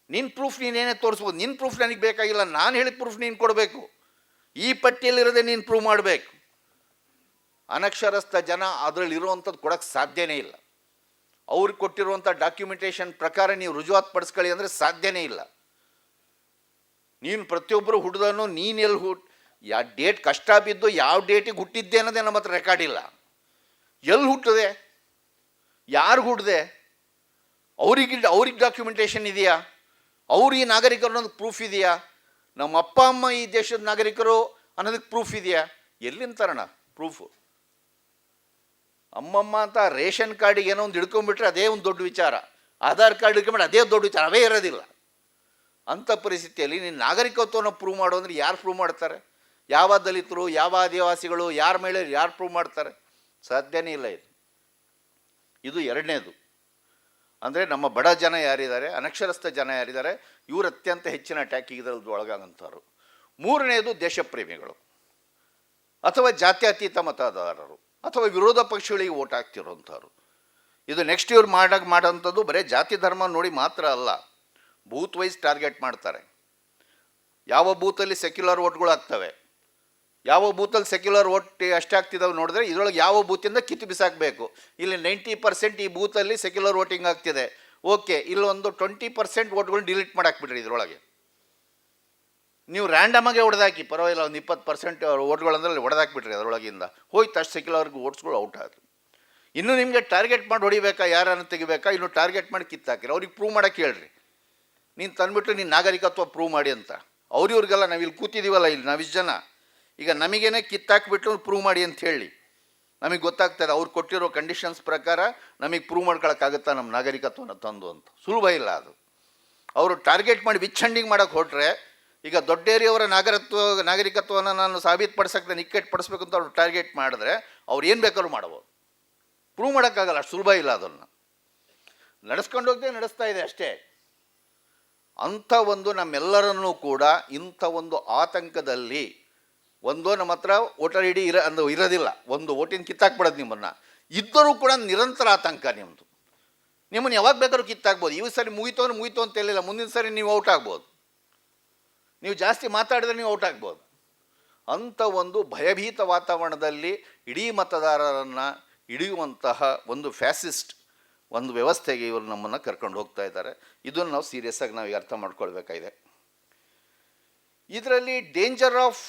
ನಿನ್ನ ಪ್ರೂಫ್ ನೀನೇನೇ ತೋರಿಸ್ಬೋದು. ನಿನ್ನ ಪ್ರೂಫ್ ನನಗೆ ಬೇಕಾಗಿಲ್ಲ, ನಾನು ಹೇಳಿದ ಪ್ರೂಫ್ ನೀನು ಕೊಡಬೇಕು. ಈ ಪಟ್ಟಿಯಲ್ಲಿರೋದೇ ನೀನು ಪ್ರೂವ್ ಮಾಡಬೇಕು. ಅನಕ್ಷರಸ್ಥ ಜನ ಅದರಲ್ಲಿರುವಂಥದ್ದು ಕೊಡೋಕ್ಕೆ ಸಾಧ್ಯನೇ ಇಲ್ಲ. ಅವ್ರಿಗೆ ಕೊಟ್ಟಿರುವಂಥ ಡಾಕ್ಯುಮೆಂಟೇಷನ್ ಪ್ರಕಾರ ನೀವು ರುಜುವಾತು ಪಡಿಸ್ಕೊಳ್ಳಿ ಅಂದರೆ ಸಾಧ್ಯನೇ ಇಲ್ಲ. ನೀನು ಪ್ರತಿಯೊಬ್ಬರು ಹುಟ್ಟಿದನು ನೀನು ಎಲ್ಲಿ ಯಾವ ಡೇಟ್ ಕಷ್ಟ ಬಿದ್ದು ಯಾವ ಡೇಟಿಗೆ ಹುಟ್ಟಿದ್ದೆ ಅನ್ನೋದೇ ನಮ್ಮ ಹತ್ರ ರೆಕಾರ್ಡ್ ಇಲ್ಲ. ಎಲ್ಲಿ ಹುಟ್ಟಿದೆ, ಯಾರು ಹುಟ್ಟಿದೆ, ಅವ್ರಿಗೆ ಡಾಕ್ಯುಮೆಂಟೇಷನ್ ಇದೆಯಾ? ಅವ್ರು ಈ ನಾಗರಿಕರು ಅನ್ನೋದಕ್ಕೆ ಪ್ರೂಫ್ ಇದೆಯಾ? ನಮ್ಮ ಅಪ್ಪ ಅಮ್ಮ ಈ ದೇಶದ ನಾಗರಿಕರು ಅನ್ನೋದಕ್ಕೆ ಪ್ರೂಫ್ ಇದೆಯಾ? ಎಲ್ಲಿಂದ ತರೋಣ ಪ್ರೂಫು? ಅಮ್ಮಮ್ಮ ಅಂತ ರೇಷನ್ ಕಾರ್ಡಿಗೆ ಏನೋ ಒಂದು ಹಿಡ್ಕೊಂಡ್ಬಿಟ್ರೆ ಅದೇ ಒಂದು ದೊಡ್ಡ ವಿಚಾರ, ಆಧಾರ್ ಕಾರ್ಡ್ ಹಿಡ್ಕೊಂಡ್ಬಿಟ್ರೆ ಅದೇ ದೊಡ್ಡ ವಿಚಾರ, ಅವೇ ಇರೋದಿಲ್ಲ. ಅಂಥ ಪರಿಸ್ಥಿತಿಯಲ್ಲಿ ನೀನು ನಾಗರಿಕತ್ವವನ್ನು ಪ್ರೂವ್ ಮಾಡು ಅಂದರೆ ಯಾರು ಪ್ರೂವ್ ಮಾಡ್ತಾರೆ? ಯಾವ ದಲಿತರು, ಯಾವ ಆದಿವಾಸಿಗಳು, ಯಾರ ಮೇಲೆ ಯಾರು ಪ್ರೂವ್ ಮಾಡ್ತಾರೆ? ಸಾಧ್ಯನೇ ಇಲ್ಲ. ಇದು ಎರಡನೇದು. ಅಂದರೆ ನಮ್ಮ ಬಡ ಜನ ಯಾರಿದ್ದಾರೆ, ಅನಕ್ಷರಸ್ಥ ಜನ ಯಾರಿದ್ದಾರೆ, ಇವರು ಅತ್ಯಂತ ಹೆಚ್ಚಿನ ಅಟ್ಯಾಕಿಗೆ ಇದರಲ್ಲಿ ಒಳಗಾಗಂಥವ್ರು. ಮೂರನೇದು ದೇಶಪ್ರೇಮಿಗಳು ಅಥವಾ ಜಾತ್ಯತೀತ ಮತದಾರರು ಅಥವಾ ವಿರೋಧ ಪಕ್ಷಗಳಿಗೆ ಓಟ್ ಹಾಕ್ತಿರೋಂಥವ್ರು. ಇದು ನೆಕ್ಸ್ಟ್ ಇವ್ರು ಮಾಡೋಂಥದ್ದು ಬರೀ ಜಾತಿ ಧರ್ಮ ನೋಡಿ ಮಾತ್ರ ಅಲ್ಲ, ಬೂತ್ ವೈಸ್ ಟಾರ್ಗೆಟ್ ಮಾಡ್ತಾರೆ. ಯಾವ ಬೂತಲ್ಲಿ ಸೆಕ್ಯುಲರ್ ಓಟ್ಗಳು ಆಗ್ತವೆ, ಯಾವ ಬೂತಲ್ಲಿ ಸೆಕ್ಯುಲರ್ ಓಟ್ ಅಷ್ಟೇ ಆಗ್ತಿದ್ದಾವೆ ನೋಡಿದ್ರೆ ಇದರೊಳಗೆ ಯಾವ ಬೂತಿಂದ ಕಿತ್ತು ಬಿಸಾಕಬೇಕು. ಇಲ್ಲಿ 90% ಈ ಬೂತಲ್ಲಿ ಸೆಕ್ಯುಲರ್ ವೋಟಿಂಗ್ ಆಗ್ತಿದೆ, ಓಕೆ, ಇಲ್ಲೊಂದು 20% ಓಟ್ಗಳನ್ನ ಡಿಲೀಟ್ ಮಾಡಾಕ್ಬಿಟ್ರಿ. ಇದರೊಳಗೆ ನೀವು ರ್ಯಾಂಡಮಾಗೆ ಹೊಡೆದಾಕಿ ಪರವಾಗಿಲ್ಲ, ಒಂದು 20% ಓಟ್ಗಳಂದ್ರೆ ಹೊಡೆದಾಕ್ಬಿಟ್ರಿ. ಅದರೊಳಗಿಂದ ಹೋಯ್ತು ಅಷ್ಟು ಸೆಕ್ಯುಲರ್ಗೆ ಓಟ್ಸ್ಗಳು ಔಟ್ ಆದರು. ಇನ್ನೂ ನಿಮಗೆ ಟಾರ್ಗೆಟ್ ಮಾಡಿ ಹೊಡಿಬೇಕಾ, ಯಾರನ್ನು ತೆಗಿಬೇಕಾ, ಇನ್ನೂ ಟಾರ್ಗೆಟ್ ಮಾಡಿ ಕಿತ್ತಾಕಿರಿ. ಅವ್ರಿಗೆ ಪ್ರೂವ್ ಮಾಡೋಕ್ಕೆ ಹೇಳ್ರಿ, ನೀನು ತಂದುಬಿಟ್ಟು ನೀನು ನಾಗರಿಕತ್ವ ಪ್ರೂವ್ ಮಾಡಿ ಅಂತ. ಇವ್ರಿಗೆಲ್ಲ ನಾವು ಇಲ್ಲಿ ಕೂತಿದ್ದೀವಲ್ಲ, ಇಲ್ಲಿ ನಾವಿಷ್ಟು ಜನ, ಈಗ ನಮಗೇನೆ ಕಿತ್ತಾಕ್ಬಿಟ್ಟು ಪ್ರೂವ್ ಮಾಡಿ ಅಂತ ಹೇಳಿ ನಮಗೆ ಗೊತ್ತಾಗ್ತದೆ ಅವ್ರು ಕೊಟ್ಟಿರೋ ಕಂಡೀಷನ್ಸ್ ಪ್ರಕಾರ ನಮಗೆ ಪ್ರೂವ್ ಮಾಡ್ಕೊಳಕ್ಕಾಗುತ್ತಾ ನಮ್ಮ ನಾಗರಿಕತ್ವನ ತಂದು ಅಂತ? ಸುಲಭ ಇಲ್ಲ ಅದು. ಅವರು ಟಾರ್ಗೆಟ್ ಮಾಡಿ ವಿಚ್-ಹಂಡಿಂಗ್ ಮಾಡೋಕ್ಕೆ ಹೊರಟ್ರೆ, ಈಗ ದೊಡ್ಡೇರಿಯವರ ನಾಗರಿಕತ್ವವನ್ನು ನಾನು ಸಾಬೀತುಪಡಿಸೋಕ್ಕೆ ನಾನು ಇಕ್ಕಟ್ಟು ಅಂತ ಅವ್ರು ಟಾರ್ಗೆಟ್ ಮಾಡಿದ್ರೆ ಅವ್ರು ಏನು ಬೇಕಾದ್ರೂ ಮಾಡ್ಬೋದು. ಪ್ರೂವ್ ಮಾಡೋಕ್ಕಾಗಲ್ಲ, ಅಷ್ಟು ಸುಲಭ ಇಲ್ಲ. ಅದನ್ನು ನಡೆಸ್ಕೊಂಡು ಹೋಗದೆ ನಡೆಸ್ತಾ ಇದೆ ಅಷ್ಟೇ. ಅಂಥ ಒಂದು ನಮ್ಮೆಲ್ಲರನ್ನೂ ಕೂಡ ಇಂಥ ಒಂದು ಆತಂಕದಲ್ಲಿ, ಒಂದೋ ನಮ್ಮ ಹತ್ರ ವೋಟರ್ ಐ ಡಿ ಇರೋದಿಲ್ಲ, ಒಂದು ಓಟಿನ ಕಿತ್ತಾಕ್ಬಿಡೋದು ನಿಮ್ಮನ್ನು, ಇದ್ದರೂ ಕೂಡ ನಿರಂತರ ಆತಂಕ ನಿಮ್ಮದು. ನಿಮ್ಮನ್ನು ಯಾವಾಗ ಬೇಕಾದ್ರೂ ಕಿತ್ತಾಕ್ಬೋದು. ಈ ಸರಿ ಮುಗೀತು ಅಂತ ಹೇಳಿಲ್ಲ, ಮುಂದಿನ ಸರಿ ನೀವು ಔಟ್ ಆಗ್ಬೋದು, ನೀವು ಜಾಸ್ತಿ ಮಾತಾಡಿದ್ರೆ ನೀವು ಔಟ್ ಆಗ್ಬೋದು. ಅಂಥ ಒಂದು ಭಯಭೀತ ವಾತಾವರಣದಲ್ಲಿ ಇಡೀ ಮತದಾರರನ್ನು ಹಿಡಿಯುವಂತಹ ಒಂದು ಫ್ಯಾಸಿಸ್ಟ್ ಒಂದು ವ್ಯವಸ್ಥೆಗೆ ಇವರು ನಮ್ಮನ್ನು ಕರ್ಕೊಂಡು ಹೋಗ್ತಾ ಇದ್ದಾರೆ. ಇದನ್ನು ನಾವು ಸೀರಿಯಸ್ಸಾಗಿ ನಾವು ಅರ್ಥ ಮಾಡ್ಕೊಳ್ಬೇಕಾಗಿದೆ. ಇದರಲ್ಲಿ ಡೇಂಜರ್ ಆಫ್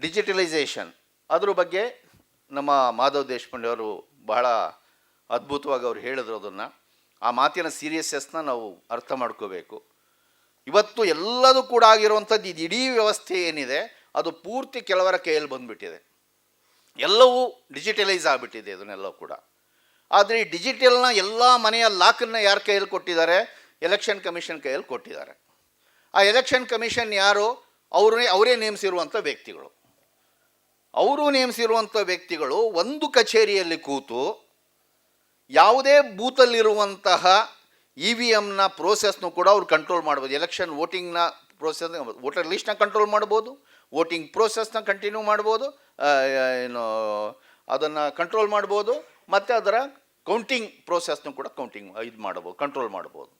ಡಿಜಿಟಲೈಸೇಷನ್ ಅದ್ರ ಬಗ್ಗೆ ನಮ್ಮ ಮಾಧವ್ ದೇಶಪಾಂಡೆ ಅವರು ಬಹಳ ಅದ್ಭುತವಾಗಿ ಅವ್ರು ಹೇಳಿದ್ರು. ಅದನ್ನು, ಆ ಮಾತಿನ ಸೀರಿಯಸ್ನೆಸ್ನ ನಾವು ಅರ್ಥ ಮಾಡ್ಕೋಬೇಕು. ಇವತ್ತು ಎಲ್ಲದೂ ಕೂಡ ಆಗಿರುವಂಥದ್ದು ಇದು ಇಡೀ ವ್ಯವಸ್ಥೆ ಏನಿದೆ ಅದು ಪೂರ್ತಿ ಕೆಲವರ ಕೈಯಲ್ಲಿ ಬಂದುಬಿಟ್ಟಿದೆ. ಎಲ್ಲವೂ ಡಿಜಿಟಲೈಸ್ ಆಗಿಬಿಟ್ಟಿದೆ ಇದನ್ನೆಲ್ಲವೂ ಕೂಡ. ಆದರೆ ಈ ಡಿಜಿಟಲ್ನ ಎಲ್ಲ ಮನೆಯ ಲಾಕನ್ನು ಯಾರ ಕೈಯಲ್ಲಿ ಕೊಟ್ಟಿದ್ದಾರೆ? ಎಲೆಕ್ಷನ್ ಕಮಿಷನ್ ಕೈಯಲ್ಲಿ ಕೊಟ್ಟಿದ್ದಾರೆ. ಆ ಎಲೆಕ್ಷನ್ ಕಮಿಷನ್ ಯಾರು? ಅವರೇ ನೇಮಿಸಿರುವಂಥ ವ್ಯಕ್ತಿಗಳು. ಅವರು ನೇಮಿಸಿರುವಂಥ ವ್ಯಕ್ತಿಗಳು ಒಂದು ಕಚೇರಿಯಲ್ಲಿ ಕೂತು ಯಾವುದೇ ಬೂತಲ್ಲಿರುವಂತಹ EVMನ ಪ್ರೋಸೆಸ್ನು ಕೂಡ ಅವ್ರು ಕಂಟ್ರೋಲ್ ಮಾಡ್ಬೋದು. ಎಲೆಕ್ಷನ್ ವೋಟಿಂಗ್ನ ಪ್ರೋಸೆಸ್, ವೋಟರ್ ಲಿಸ್ಟ್ನ ಕಂಟ್ರೋಲ್ ಮಾಡ್ಬೋದು, ವೋಟಿಂಗ್ ಪ್ರೋಸೆಸ್ನ ಕಂಟಿನ್ಯೂ ಮಾಡ್ಬೋದು, ಅದನ್ನು ಕಂಟ್ರೋಲ್ ಮಾಡ್ಬೋದು, ಮತ್ತು ಅದರ ಕೌಂಟಿಂಗ್ ಪ್ರೋಸೆಸ್ನು ಕೂಡ ಇದು ಮಾಡ್ಬೋದು, ಕಂಟ್ರೋಲ್ ಮಾಡ್ಬೋದು.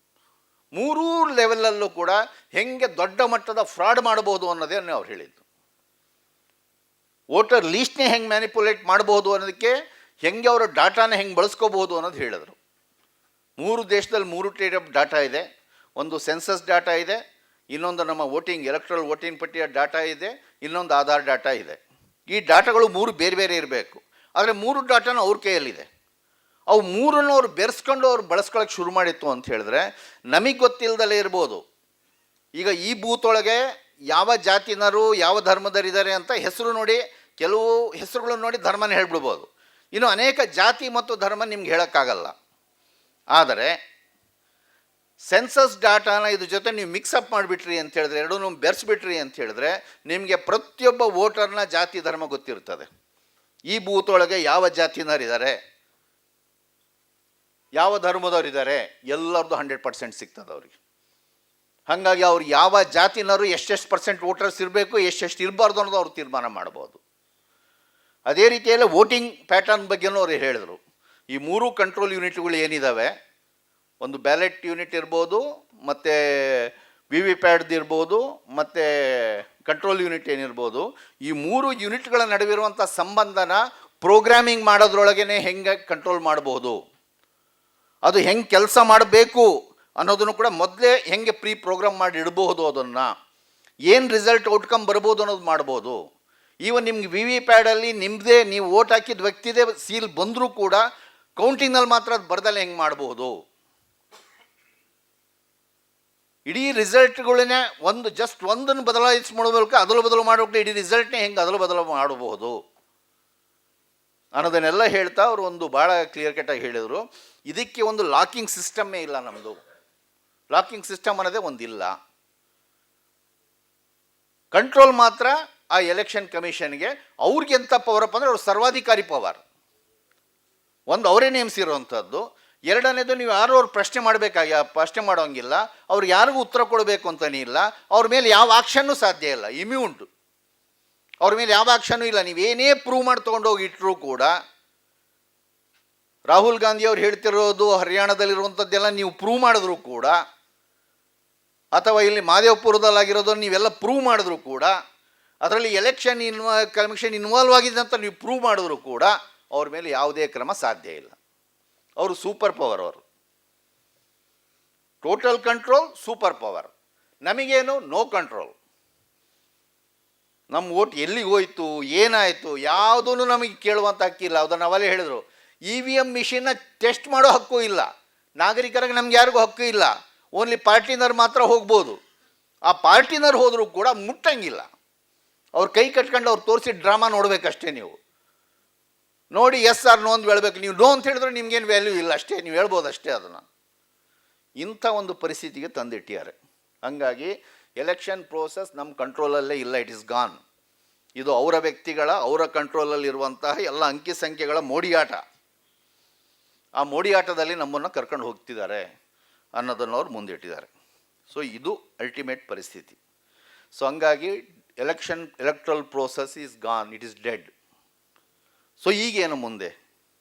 ಮೂರೂ ಲೆವೆಲಲ್ಲೂ ಕೂಡ ಹೆಂಗೆ ದೊಡ್ಡ ಮಟ್ಟದ ಫ್ರಾಡ್ ಮಾಡ್ಬೋದು ಅನ್ನೋದೇ ಅವ್ರು ಹೇಳಿದ್ದು. ವೋಟರ್ ಲೀಸ್ಟ್ನೇ ಹೆಂಗೆ ಮ್ಯಾನಿಪುಲೇಟ್ ಮಾಡ್ಬೋದು ಅನ್ನೋದಕ್ಕೆ ಹೆಂಗೆ ಅವರ ಡಾಟಾನ ಹೆಂಗೆ ಬಳಸ್ಕೋಬೋದು ಅನ್ನೋದು ಹೇಳಿದರು. ದೇಶದಲ್ಲಿ 3 ಟೈಪ್ ಆಫ್ ಡಾಟಾ ಇದೆ. ಒಂದು ಸೆನ್ಸಸ್ ಡಾಟಾ ಇದೆ, ಇನ್ನೊಂದು ನಮ್ಮ ಎಲೆಕ್ಟ್ರಲ್ ವೋಟಿಂಗ್ ಪಟ್ಟಿಯ ಡಾಟಾ ಇದೆ, ಇನ್ನೊಂದು ಆಧಾರ್ ಡಾಟಾ ಇದೆ. ಈ ಡಾಟಾಗಳು 3 ಬೇರೆ ಬೇರೆ ಇರಬೇಕು. ಆದರೆ 3 ಡಾಟಾನು ಅವ್ರ ಕೈಯಲ್ಲಿದೆ. ಅವು 3 ಅವ್ರು ಬೆರೆಸ್ಕೊಂಡು ಅವ್ರು ಬಳಸ್ಕೊಳ್ಳೋಕೆ ಶುರು ಮಾಡಿತ್ತು ಅಂತ ಹೇಳಿದ್ರೆ ನಮಗೆ ಗೊತ್ತಿಲ್ಲದಲ್ಲೇ ಇರ್ಬೋದು. ಈಗ ಈ ಬೂತ್ ಒಳಗೆ ಯಾವ ಜಾತಿನರು ಯಾವ ಧರ್ಮದರಿದ್ದಾರೆ ಅಂತ ಹೆಸರು ನೋಡಿ, ಕೆಲವು ಹೆಸರುಗಳನ್ನು ನೋಡಿ ಧರ್ಮನ ಹೇಳ್ಬಿಡ್ಬೋದು. ಇನ್ನು ಅನೇಕ ಜಾತಿ ಮತ್ತು ಧರ್ಮ ನಿಮ್ಗೆ ಹೇಳೋಕ್ಕಾಗಲ್ಲ. ಆದರೆ ಸೆನ್ಸಸ್ ಡಾಟಾನ ಇದ್ರ ಜೊತೆ ನೀವು ಮಿಕ್ಸಪ್ ಮಾಡಿಬಿಟ್ರಿ ಅಂತ ಹೇಳಿದ್ರೆ, ಎರಡೂ ಬೆರೆಸ್ಬಿಟ್ರಿ ಅಂತ ಹೇಳಿದ್ರೆ ನಿಮಗೆ ಪ್ರತಿಯೊಬ್ಬ ವೋಟರ್ನ ಜಾತಿ ಧರ್ಮ ಗೊತ್ತಿರ್ತದೆ. ಈ ಬೂತ್ ಒಳಗೆ ಯಾವ ಜಾತಿನರಿದ್ದಾರೆ, ಯಾವ ಧರ್ಮದವರಿದ್ದಾರೆ, ಎಲ್ಲರದ್ದು 100% ಸಿಗ್ತದೆ ಅವ್ರಿಗೆ. ಹಾಗಾಗಿ ಅವ್ರು ಯಾವ ಜಾತಿನರು ಎಷ್ಟೆಷ್ಟು % ವೋಟರ್ಸ್ ಇರಬೇಕು, ಎಷ್ಟೆಷ್ಟು ಇರಬಾರ್ದು ಅನ್ನೋದು ಅವ್ರು ತೀರ್ಮಾನ ಮಾಡ್ಬೋದು. ಅದೇ ರೀತಿಯಲ್ಲೇ ವೋಟಿಂಗ್ ಪ್ಯಾಟರ್ನ್ ಬಗ್ಗೆನೂ ಅವ್ರು ಹೇಳಿದರು. ಈ 3 ಕಂಟ್ರೋಲ್ ಯೂನಿಟ್ಗಳು ಏನಿದ್ದಾವೆ, ಒಂದು ಬ್ಯಾಲೆಟ್ ಯೂನಿಟ್ ಇರ್ಬೋದು, ಮತ್ತು VVPAT ಇರ್ಬೋದು, ಮತ್ತು ಕಂಟ್ರೋಲ್ ಯೂನಿಟ್ ಏನಿರ್ಬೋದು, ಈ 3 ಯೂನಿಟ್ಗಳ ನಡುವಿರುವಂಥ ಸಂಬಂಧನ ಪ್ರೋಗ್ರಾಮಿಂಗ್ ಮಾಡೋದ್ರೊಳಗೇ ಹೆಂಗೆ ಕಂಟ್ರೋಲ್ ಮಾಡಬಹುದು, ಅದು ಹೆಂಗೆ ಕೆಲಸ ಮಾಡಬೇಕು ಅನ್ನೋದನ್ನು ಕೂಡ ಮೊದಲೇ ಹೆಂಗೆ ಪ್ರೋಗ್ರಾಮ್ ಮಾಡಿ ಇಡಬಹುದು, ಅದನ್ನು ಏನು ರಿಸಲ್ಟ್ ಔಟ್ಕಮ್ ಬರ್ಬೋದು ಅನ್ನೋದು ಮಾಡ್ಬೋದು. ಈವನ್ ನಿಮ್ಗೆ VVPAT ನಿಮ್ಮದೇ ನೀವು ವೋಟ್ ಹಾಕಿದ ವ್ಯಕ್ತಿದೇ ಸೀಲ್ ಬಂದರೂ ಕೂಡ ಕೌಂಟಿಂಗ್ನಲ್ಲಿ ಮಾತ್ರ ಅದು ಬರ್ದಲ್ಲೇ ಹೆಂಗೆ ಮಾಡಬಹುದು. ಇಡೀ ರಿಸಲ್ಟ್ಗಳನ್ನೇ ಒಂದನ್ನು ಬದಲಾಯಿಸಿ ಮಾಡಬೇಕು, ಬದಲು ಮಾಡಬೇಕು, ಇಡೀ ರಿಸಲ್ಟ್ನೇ ಹೆಂಗೆ ಬದಲು ಮಾಡಬಹುದು ಅನ್ನೋದನ್ನೆಲ್ಲ ಹೇಳ್ತಾ ಅವರು ಒಂದು ಭಾಳ ಕ್ಲಿಯರ್ ಕಟ್ಟಾಗಿ ಹೇಳಿದರು. ಇದಕ್ಕೆ ಒಂದು ಲಾಕಿಂಗ್ ಸಿಸ್ಟಮ್ಮೇ ಇಲ್ಲ, ನಮ್ಮದು ಲಾಕಿಂಗ್ ಸಿಸ್ಟಮ್ ಅನ್ನೋದೇ ಒಂದಿಲ್ಲ. ಕಂಟ್ರೋಲ್ ಮಾತ್ರ ಆ ಎಲೆಕ್ಷನ್ ಕಮಿಷನ್ಗೆ ಅವ್ರಿಗೆ ಎಂಥ ಪವರಪ್ಪ ಅಂದರೆ ಅವ್ರು ಸರ್ವಾಧಿಕಾರಿ ಪವರ್. ಒಂದು ಅವರೇ ನೇಮಿಸಿರೋವಂಥದ್ದು. ಎರಡನೇದು ನೀವು ಯಾರು ಅವ್ರು ಪ್ರಶ್ನೆ ಮಾಡೋಂಗಿಲ್ಲ, ಅವ್ರು ಯಾರಿಗೂ ಉತ್ತರ ಕೊಡಬೇಕು ಅಂತಲೇ ಇಲ್ಲ, ಅವ್ರ ಮೇಲೆ ಯಾವ ಆಕ್ಷನ್ನೂ ಸಾಧ್ಯ ಇಲ್ಲ, ಇಮ್ಯೂನ್ಡ್. ಅವ್ರ ಮೇಲೆ ಯಾವ ಆಕ್ಷನ್ನೂ ಇಲ್ಲ. ನೀವೇನೇ ಪ್ರೂವ್ ಮಾಡಿ ತೊಗೊಂಡೋಗಿ ಇಟ್ಟರೂ ಕೂಡ, ರಾಹುಲ್ ಗಾಂಧಿ ಅವ್ರು ಹೇಳ್ತಿರೋದು ಹರಿಯಾಣದಲ್ಲಿರುವಂಥದ್ದೆಲ್ಲ ನೀವು ಪ್ರೂವ್ ಮಾಡಿದ್ರು ಕೂಡ, ಅಥವಾ ಇಲ್ಲಿ ಮಾದೇವಪುರದಲ್ಲಾಗಿರೋದನ್ನು ನೀವೆಲ್ಲ ಪ್ರೂವ್ ಮಾಡಿದ್ರು ಕೂಡ, ಅದರಲ್ಲಿ ಎಲೆಕ್ಷನ್ ಕಮಿಷನ್ ಇನ್ವಾಲ್ವ್ ಆಗಿದೆ ಅಂತ ನೀವು ಪ್ರೂವ್ ಮಾಡಿದ್ರು ಕೂಡ ಅವ್ರ ಮೇಲೆ ಯಾವುದೇ ಕ್ರಮ ಸಾಧ್ಯ ಇಲ್ಲ. ಅವರು ಸೂಪರ್ ಪವರ್. ಅವರು ಟೋಟಲ್ ಕಂಟ್ರೋಲ್, ಸೂಪರ್ ಪವರ್. ನಮಗೇನು ನೋ ಕಂಟ್ರೋಲ್. ನಮ್ಮ ವೋಟ್ ಎಲ್ಲಿಗೆ ಹೋಯ್ತು, ಏನಾಯಿತು, ಯಾವುದೂ ನಮಗೆ ಕೇಳುವಂಥ ಹಕ್ಕಿಲ್ಲ. ಅದನ್ನು ನಾವಲ್ಲೇ ಹೇಳಿದರು. EVM ಮಿಷಿನ್ನ ಟೆಸ್ಟ್ ಮಾಡೋ ಹಕ್ಕು ಇಲ್ಲ ನಾಗರಿಕರಿಗೆ, ನಮ್ಗೆ ಯಾರಿಗೂ ಹಕ್ಕು ಇಲ್ಲ. ಓನ್ಲಿ ಪಾರ್ಟಿನರ್ ಮಾತ್ರ ಹೋಗ್ಬೋದು. ಆ ಪಾರ್ಟಿನರ್ ಹೋದರೂ ಕೂಡ ಮುಟ್ಟಂಗಿಲ್ಲ. ಅವ್ರು ಕೈ ಕಟ್ಕೊಂಡು ಅವ್ರು ತೋರಿಸಿ ಡ್ರಾಮಾ ನೋಡಬೇಕಷ್ಟೇ. ನೀವು ನೋಡಿ ಎಸ್ ಆರ್ ನೋ ಅಂತ ಹೇಳ್ಬೇಕು. ನೀವು ನೋ ಅಂತ ಹೇಳಿದ್ರೆ ನಿಮ್ಗೇನು ವ್ಯಾಲ್ಯೂ ಇಲ್ಲ, ಅಷ್ಟೇ ನೀವು ಹೇಳ್ಬೋದು ಅಷ್ಟೇ. ಅದನ್ನು ಇಂಥ ಒಂದು ಪರಿಸ್ಥಿತಿಗೆ ತಂದಿಟ್ಟಿದ್ದಾರೆ. ಹಾಗಾಗಿ ಎಲೆಕ್ಷನ್ ಪ್ರೋಸೆಸ್ ನಮ್ಮ ಕಂಟ್ರೋಲಲ್ಲೇ ಇಲ್ಲ, ಇಟ್ ಈಸ್ ಗಾನ್. ಇದು ಅವರ ಕಂಟ್ರೋಲಲ್ಲಿರುವಂತಹ ಎಲ್ಲ ಅಂಕಿ ಸಂಖ್ಯೆಗಳ ಮೋಡಿಯಾಟ. ಆ ಮೋಡಿಯಾಟದಲ್ಲಿ ನಮ್ಮನ್ನು ಕರ್ಕೊಂಡು ಹೋಗ್ತಿದ್ದಾರೆ ಅನ್ನೋದನ್ನು ಅವ್ರು ಮುಂದಿಟ್ಟಿದ್ದಾರೆ. ಸೊ ಇದು ಅಲ್ಟಿಮೇಟ್ ಪರಿಸ್ಥಿತಿ. ಸೊ ಹಂಗಾಗಿ electoral process is gone, it is dead. So ಈಗೇನು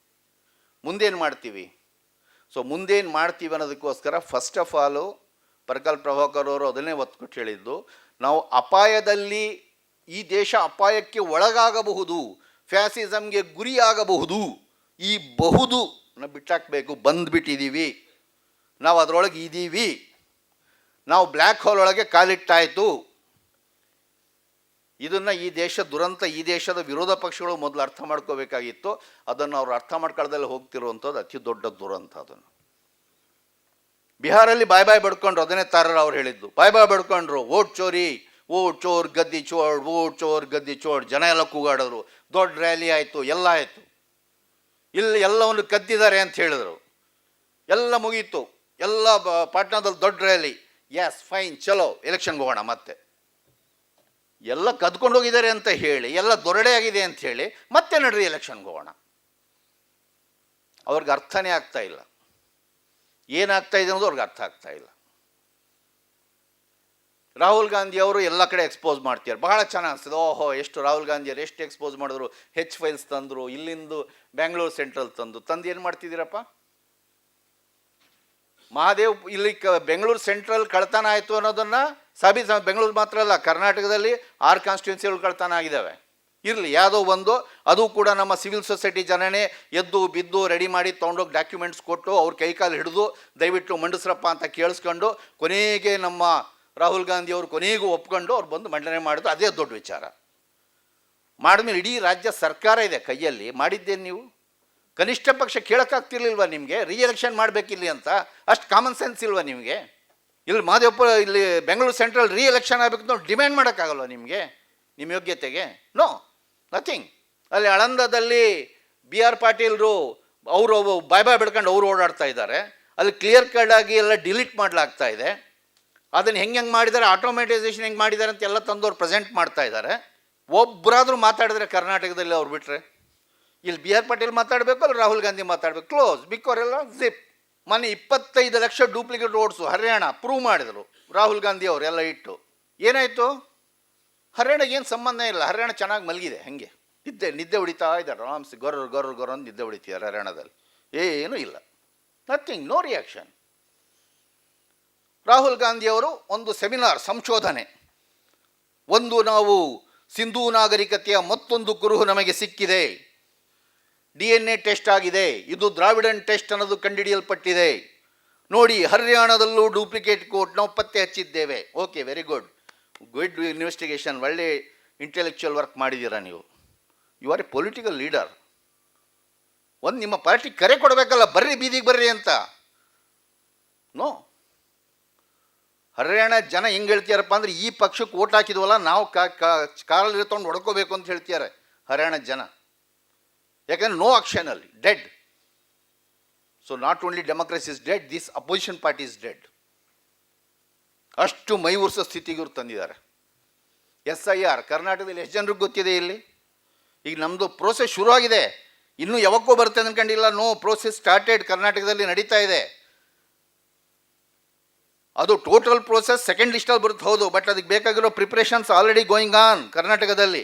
ಮುಂದೇನು ಮಾಡ್ತೀವಿ? ಸೊ ಮುಂದೇನು ಮಾಡ್ತೀವಿ ಅನ್ನೋದಕ್ಕೋಸ್ಕರ ಫಸ್ಟ್ ಆಫ್ ಆಲು ಪರ್ಕಲ್ ಪ್ರಭಾಕರ್ ಅವರು ಅದನ್ನೇ ಒತ್ಕೊಟ್ಟು ಹೇಳಿದ್ದು, ನಾವು ಅಪಾಯದಲ್ಲಿ, ಈ ದೇಶ ಅಪಾಯಕ್ಕೆ ಒಳಗಾಗಬಹುದು, ಫ್ಯಾಸಿಸಮ್ಗೆ ಗುರಿಯಾಗಬಹುದು, ಈ ಬಹುದು ಬಿಟ್ಟಾಕಬೇಕು. ಬಂದುಬಿಟ್ಟಿದ್ದೀವಿ, ನಾವು ಅದರೊಳಗೆ ಇದ್ದೀವಿ, ನಾವು ಬ್ಲ್ಯಾಕ್ ಹೋಲ್ ಒಳಗೆ ಕಾಲಿಟ್ಟಾಯಿತು. ಇದನ್ನು ಈ ದೇಶ ದುರಂತ, ಈ ದೇಶದ ವಿರೋಧ ಪಕ್ಷಗಳು ಮೊದಲು ಅರ್ಥ ಮಾಡ್ಕೋಬೇಕಾಗಿತ್ತು. ಅದನ್ನು ಅವ್ರು ಅರ್ಥ ಮಾಡ್ಕೊಳ್ಳೋದಲ್ಲಿ ಹೋಗ್ತಿರುವಂಥದ್ದು ಅತಿ ದೊಡ್ಡ ದುರಂತ. ಅದನ್ನು ಬಿಹಾರಲ್ಲಿ ಬಾಯ್ ಬಡ್ಕೊಂಡ್ರು. ಅದನ್ನೇ ತಾರರ್ ಅವ್ರು ಹೇಳಿದ್ದು, ಬಾಯ್ ಬಡ್ಕೊಂಡ್ರು. ವೋಟ್ ಚೋರಿ, ವೋಟ್ ಚೋರ್ ಗದ್ದಿ ಚೋರ್, ವೋಟ್ ಚೋರ್ ಗದ್ದಿ ಚೋರ್. ಜನ ಎಲ್ಲ ಕೂಗಾಡಿದ್ರು. ದೊಡ್ಡ ರ್ಯಾಲಿ ಆಯಿತು, ಎಲ್ಲ ಆಯಿತು. ಇಲ್ಲಿ ಎಲ್ಲವನ್ನು ಕದ್ದಿದ್ದಾರೆ ಅಂತ ಹೇಳಿದ್ರು. ಎಲ್ಲ ಮುಗೀತು. ಎಲ್ಲ ಪಾಟ್ನಾದಲ್ಲಿ ದೊಡ್ಡ ರ್ಯಾಲಿ. ಎಸ್ ಫೈನ್, ಚಲೋ ಎಲೆಕ್ಷನ್ಗೆ ಹೋಗೋಣ. ಮತ್ತೆ ಎಲ್ಲ ಕದ್ಕೊಂಡು ಹೋಗಿದ್ದಾರೆ ಅಂತ ಹೇಳಿ, ಎಲ್ಲ ದೊರಡೆ ಆಗಿದೆ ಅಂತ ಹೇಳಿ ಮತ್ತೆ ನಡ್ರಿ ಎಲೆಕ್ಷನ್ಗೆ ಹೋಗೋಣ. ಅವ್ರಿಗೆ ಅರ್ಥನೇ ಆಗ್ತಾ ಇಲ್ಲ. ಏನಾಗ್ತಾ ಇದೆ ಅನ್ನೋದು ಅವ್ರಿಗೆ ಅರ್ಥ ಆಗ್ತಾ ಇಲ್ಲ. ರಾಹುಲ್ ಗಾಂಧಿ ಅವರು ಎಲ್ಲ ಕಡೆ ಎಕ್ಸ್ಪೋಸ್ ಮಾಡ್ತಾರೆ, ಬಹಳ ಚೆನ್ನಾಗಿ ಅನಿಸ್ತದೆ. ಓಹೋ, ಎಷ್ಟು ರಾಹುಲ್ ಗಾಂಧಿಯವರು ಎಷ್ಟು ಎಕ್ಸ್ಪೋಸ್ ಮಾಡಿದ್ರು, ಹೆಚ್ ಫೈಲ್ಸ್ ತಂದರು, ಇಲ್ಲಿಂದು ಬ್ಯಾಂಗ್ಳೂರು ಸೆಂಟ್ರಲ್ ತಂದು ಏನು ಮಾಡ್ತಿದ್ದೀರಪ್ಪ? ಮಹಾದೇವ್ ಇಲ್ಲಿ ಬೆಂಗಳೂರು ಸೆಂಟ್ರಲ್ ಕಳ್ತನ ಆಯಿತು ಅನ್ನೋದನ್ನ ಬೆಂಗಳೂರು ಮಾತ್ರ ಅಲ್ಲ, ಕರ್ನಾಟಕದಲ್ಲಿ 6 ಕಾನ್ಸ್ಟಿಟ್ಯೂನ್ಸಿಗಳು ಕಳ್ತನ ಆಗಿದ್ದಾವೆ. ಇರಲಿ, ಯಾವುದೋ ಒಂದು, ಅದು ಕೂಡ ನಮ್ಮ ಸಿವಿಲ್ ಸೊಸೈಟಿ ಜನನೇ ಎದ್ದು ಬಿದ್ದು ರೆಡಿ ಮಾಡಿ ತೊಗೊಂಡೋಗಿ ಡಾಕ್ಯುಮೆಂಟ್ಸ್ ಕೊಟ್ಟು ಅವ್ರ ಕೈಕಾಲು ಹಿಡಿದು ದಯವಿಟ್ಟು ಮಂಡಿಸ್ರಪ್ಪ ಅಂತ ಕೇಳಿಸ್ಕೊಂಡು ಕೊನೆಗೆ ನಮ್ಮ ರಾಹುಲ್ ಗಾಂಧಿ ಅವರು ಕೊನೆಗೂ ಒಪ್ಕೊಂಡು ಅವ್ರು ಬಂದು ಮಂಡನೆ ಮಾಡಿದ್ರು. ಅದೇ ದೊಡ್ಡ ವಿಚಾರ. ಮಾಡಿದ್ಮೇಲೆ ಇಡೀ ರಾಜ್ಯ ಸರ್ಕಾರ ಇದೆ ಕೈಯಲ್ಲಿ, ಮಾಡಿದ್ದೇನು ನೀವು? ಕನಿಷ್ಠ ಪಕ್ಷ ಕೇಳೋಕ್ಕಾಗ್ತಿರ್ಲಿಲ್ವ ನಿಮಗೆ? ರಿಎಲೆಕ್ಷನ್ ಮಾಡಬೇಕಿಲ್ಲಿ ಅಂತ ಅಷ್ಟು ಕಾಮನ್ ಸೆನ್ಸ್ ಇಲ್ವಾ ನಿಮಗೆ? ಇಲ್ಲಿ ಮಹದೇವಪ್ಪ ಇಲ್ಲಿ ಬೆಂಗಳೂರು ಸೆಂಟ್ರಲ್ ರಿಎಲೆಕ್ಷನ್ ಆಗಬೇಕು ಅಂತ ಡಿಮ್ಯಾಂಡ್ ಮಾಡೋಕ್ಕಾಗಲ್ವ ನಿಮಗೆ, ನಿಮ್ಮ ಯೋಗ್ಯತೆಗೆ? No, nothing. ಅಲ್ಲಿ ಆಳಂದದಲ್ಲಿ BR ಪಾಟೀಲ್ರು ಅವರು ಬಾಯ್ ಬಿಡ್ಕೊಂಡು ಅವರು ಓಡಾಡ್ತಾ ಇದ್ದಾರೆ. ಅಲ್ಲಿ ಕ್ಲಿಯರ್ ಕಟ್ ಆಗಿ ಎಲ್ಲ ಡಿಲೀಟ್ ಮಾಡಲಾಗ್ತಾ ಇದೆ. ಅದನ್ನು ಹೆಂಗೆ ಮಾಡಿದ್ದಾರೆ, ಆಟೋಮೇಟೈಸೇಷನ್ ಹೆಂಗೆ ಮಾಡಿದ್ದಾರೆ ಅಂತ ಎಲ್ಲ ತಂದವ್ರು ಪ್ರೆಸೆಂಟ್ ಮಾಡ್ತಾ ಇದ್ದಾರೆ. ಒಬ್ಬರಾದರೂ ಮಾತಾಡಿದ್ರೆ ಕರ್ನಾಟಕದಲ್ಲಿ ಅವ್ರು ಬಿಟ್ಟರೆ, ಇಲ್ಲಿ BR ಪಾಟೀಲ್ ಮಾತಾಡಬೇಕು, ಅಲ್ಲಿ ರಾಹುಲ್ ಗಾಂಧಿ ಮಾತಾಡಬೇಕು, ಕ್ಲೋಸ್. ಬಿಕ್ಕವರೆಲ್ಲ ಜಿಪ್. ಮೊನ್ನೆ 25 lakh duplicate roads Haryana prove ಮಾಡಿದರು ರಾಹುಲ್ ಗಾಂಧಿ ಅವರು ಎಲ್ಲ ಇಟ್ಟು. ಏನಾಯಿತು? ಹರಿಯಾಣಗೆ ಏನು ಸಂಬಂಧ ಇಲ್ಲ, ಹರಿಯಾಣ ಚೆನ್ನಾಗಿ ಮಲಗಿದೆ, ಹಾಗೆ ನಿದ್ದೆ ಹೊಡಿತಾ ಇದ್ದಾರೆ ಆರಾಮ್ಸೆ, ಗೊರ್ರ ಅಂತ ನಿದ್ದೆ ಹೊಡಿತಿದ್ದಾರೆ ಹರಿಯಾಣದಲ್ಲಿ. ಏನೂ ಇಲ್ಲ, nothing, no reaction. Rahul Gandhi ಅವರು ಒಂದು ಸೆಮಿನಾರ್, ಸಂಶೋಧನೆ, ಒಂದು ನಾವು ಸಿಂಧೂ ನಾಗರಿಕತೆಯ ಮತ್ತೊಂದು ಕುರುಹು ನಮಗೆ ಸಿಕ್ಕಿದೆ, DNA ಟೆಸ್ಟ್ ಆಗಿದೆ, ಇದು ದ್ರಾವಿಡನ್ ಟೆಸ್ಟ್ ಅನ್ನೋದು ಕಂಡುಹಿಡಿಯಲ್ಪಟ್ಟಿದೆ ನೋಡಿ, ಹರಿಯಾಣದಲ್ಲೂ ಡೂಪ್ಲಿಕೇಟ್ ಕೋಟ್ ನಾವು ಪತ್ತೆ ಹಚ್ಚಿದ್ದೇವೆ. ಓಕೆ, ವೆರಿ ಗುಡ್ ಇನ್ವೆಸ್ಟಿಗೇಷನ್, ಒಳ್ಳೆ ಇಂಟೆಲೆಕ್ಚುಯಲ್ ವರ್ಕ್ ಮಾಡಿದ್ದೀರಾ ನೀವು. You are a political leader. ಒಂದು ನಿಮ್ಮ ಪಾರ್ಟಿ ಕರೆ ಕೊಡಬೇಕಲ್ಲ, ಬರ್ರಿ ಬೀದಿಗೆ ಬರ್ರಿ ಅಂತ. ನೋ, ಹರಿಯಾಣ ಜನ ಹೆಂಗೆ ಹೇಳ್ತೀಯಾರಪ್ಪ ಅಂದರೆ, ಈ ಪಕ್ಷಕ್ಕೆ ಓಟ್ ಹಾಕಿದ್ವಲ್ಲ ನಾವು ಕಾರಲ್ಲಿ ಇರ್ಕೊಂಡು ಹೊಡ್ಕೋಬೇಕು ಅಂತ ಹೇಳ್ತಿದ್ದಾರೆ ಹರಿಯಾಣ ಜನ. ಯಾಕಂದರೆ ನೋ ಆಕ್ಷನಲ್ಲಿ dead. So not only democracy is dead, this opposition party is dead. ಅಷ್ಟು ಮೈ ಉರ್ಸೋ ಸ್ಥಿತಿಗೆ ಇವ್ರು ತಂದಿದ್ದಾರೆ. SIR ಕರ್ನಾಟಕದಲ್ಲಿ ಎಷ್ಟು ಜನರಿಗೆ ಗೊತ್ತಿದೆ? ಇಲ್ಲಿ ಈಗ ನಮ್ಮದು ಪ್ರೋಸೆಸ್ ಶುರುವಾಗಿದೆ, ಇನ್ನೂ ಯಾವಕ್ಕೂ ಬರುತ್ತೆ ಅಂದ್ಕೊಂಡಿಲ್ಲ. ನೋ, ಪ್ರೋಸೆಸ್ ಸ್ಟಾರ್ಟೆಡ್, ಕರ್ನಾಟಕದಲ್ಲಿ ನಡೀತಾ ಇದೆ. ಅದು ಟೋಟಲ್ ಪ್ರೋಸೆಸ್ ಸೆಕೆಂಡ್ ಲಿಸ್ಟಲ್ಲಿ ಬರುತ್ತೆ, ಹೌದು, ಬಟ್ ಅದಕ್ಕೆ ಬೇಕಾಗಿರೋ ಪ್ರಿಪ್ರೇಷನ್ಸ್ ಆಲ್ರೆಡಿ ಗೋಯಿಂಗ್ ಆನ್ ಕರ್ನಾಟಕದಲ್ಲಿ.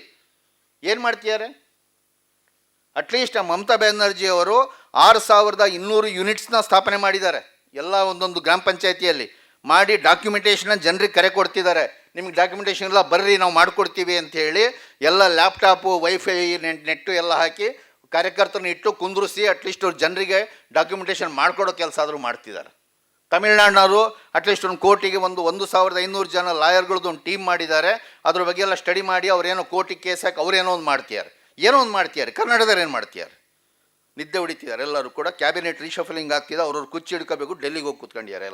ಏನು ಮಾಡ್ತಿದ್ದಾರೆ? ಅಟ್ಲೀಸ್ಟ್ ಮಮತಾ ಬ್ಯಾನರ್ಜಿ ಅವರು 6200 ಯೂನಿಟ್ಸ್ನ ಸ್ಥಾಪನೆ ಮಾಡಿದ್ದಾರೆ, ಎಲ್ಲ ಒಂದೊಂದು ಗ್ರಾಮ ಪಂಚಾಯತಿಯಲ್ಲಿ ಮಾಡಿ ಡಾಕ್ಯುಮೆಂಟೇಷನ್ ಜನರಿಗೆ ಕರೆ ಕೊಡ್ತಿದ್ದಾರೆ. ನಿಮ್ಗೆ ಡಾಕ್ಯುಮೆಂಟೇಷನ್ ಎಲ್ಲ ಬರ್ರಿ ನಾವು ಮಾಡಿಕೊಡ್ತೀವಿ ಅಂಥೇಳಿ ಎಲ್ಲ ಲ್ಯಾಪ್ಟಾಪು, ವೈಫೈ, ನೆಟ್ಟು ಎಲ್ಲ ಹಾಕಿ ಕಾರ್ಯಕರ್ತರನ್ನ ಇಟ್ಟು ಕುಂದ್ರಿಸಿ ಅಟ್ಲೀಸ್ಟ್ ಅವ್ರು ಜನರಿಗೆ ಡಾಕ್ಯುಮೆಂಟೇಷನ್ ಮಾಡಿಕೊಡೋ ಕೆಲಸ ಆದರೂ ಮಾಡ್ತಿದ್ದಾರೆ. ತಮಿಳ್ನಾಡಿನವರು ಅಟ್ಲೀಸ್ಟ್ ಒಂದು ಕೋರ್ಟಿಗೆ 1500 ಜನ ಲಾಯರ್ಗಳದ್ದು ಒಂದು ಟೀಮ್ ಮಾಡಿದ್ದಾರೆ. ಅದ್ರ ಬಗ್ಗೆ ಎಲ್ಲ ಸ್ಟಡಿ ಮಾಡಿ ಅವ್ರೇನೋ ಕೋರ್ಟಿಗೆ ಕೇಸ್ ಹಾಕಿ ಅವ್ರೇನೋ ಒಂದು ಮಾಡ್ತಿದ್ದಾರೆ, ಏನೋ ಒಂದು ಮಾಡ್ತಿದ್ದಾರೆ. ಕರ್ನಾಟಕದಲ್ಲಿ ಏನು ಮಾಡ್ತಿದ್ದಾರೆ? ನಿದ್ದೆ ಹೊಡಿತಿದ್ದಾರೆ ಎಲ್ಲರೂ ಕೂಡ. ಕ್ಯಾಬಿನೆಟ್ ರೀಶಫಲಿಂಗ್ ಆಗ್ತಿದೆ, ಅವ್ರವ್ರು ಕುಚ್ಚಿ ಹಿಡ್ಕೋಬೇಕು, ಡೆಲ್ಲಿಗೆ ಹೋಗಿ ಕೂತ್ಕೊಂಡಿದ್ದಾರೆ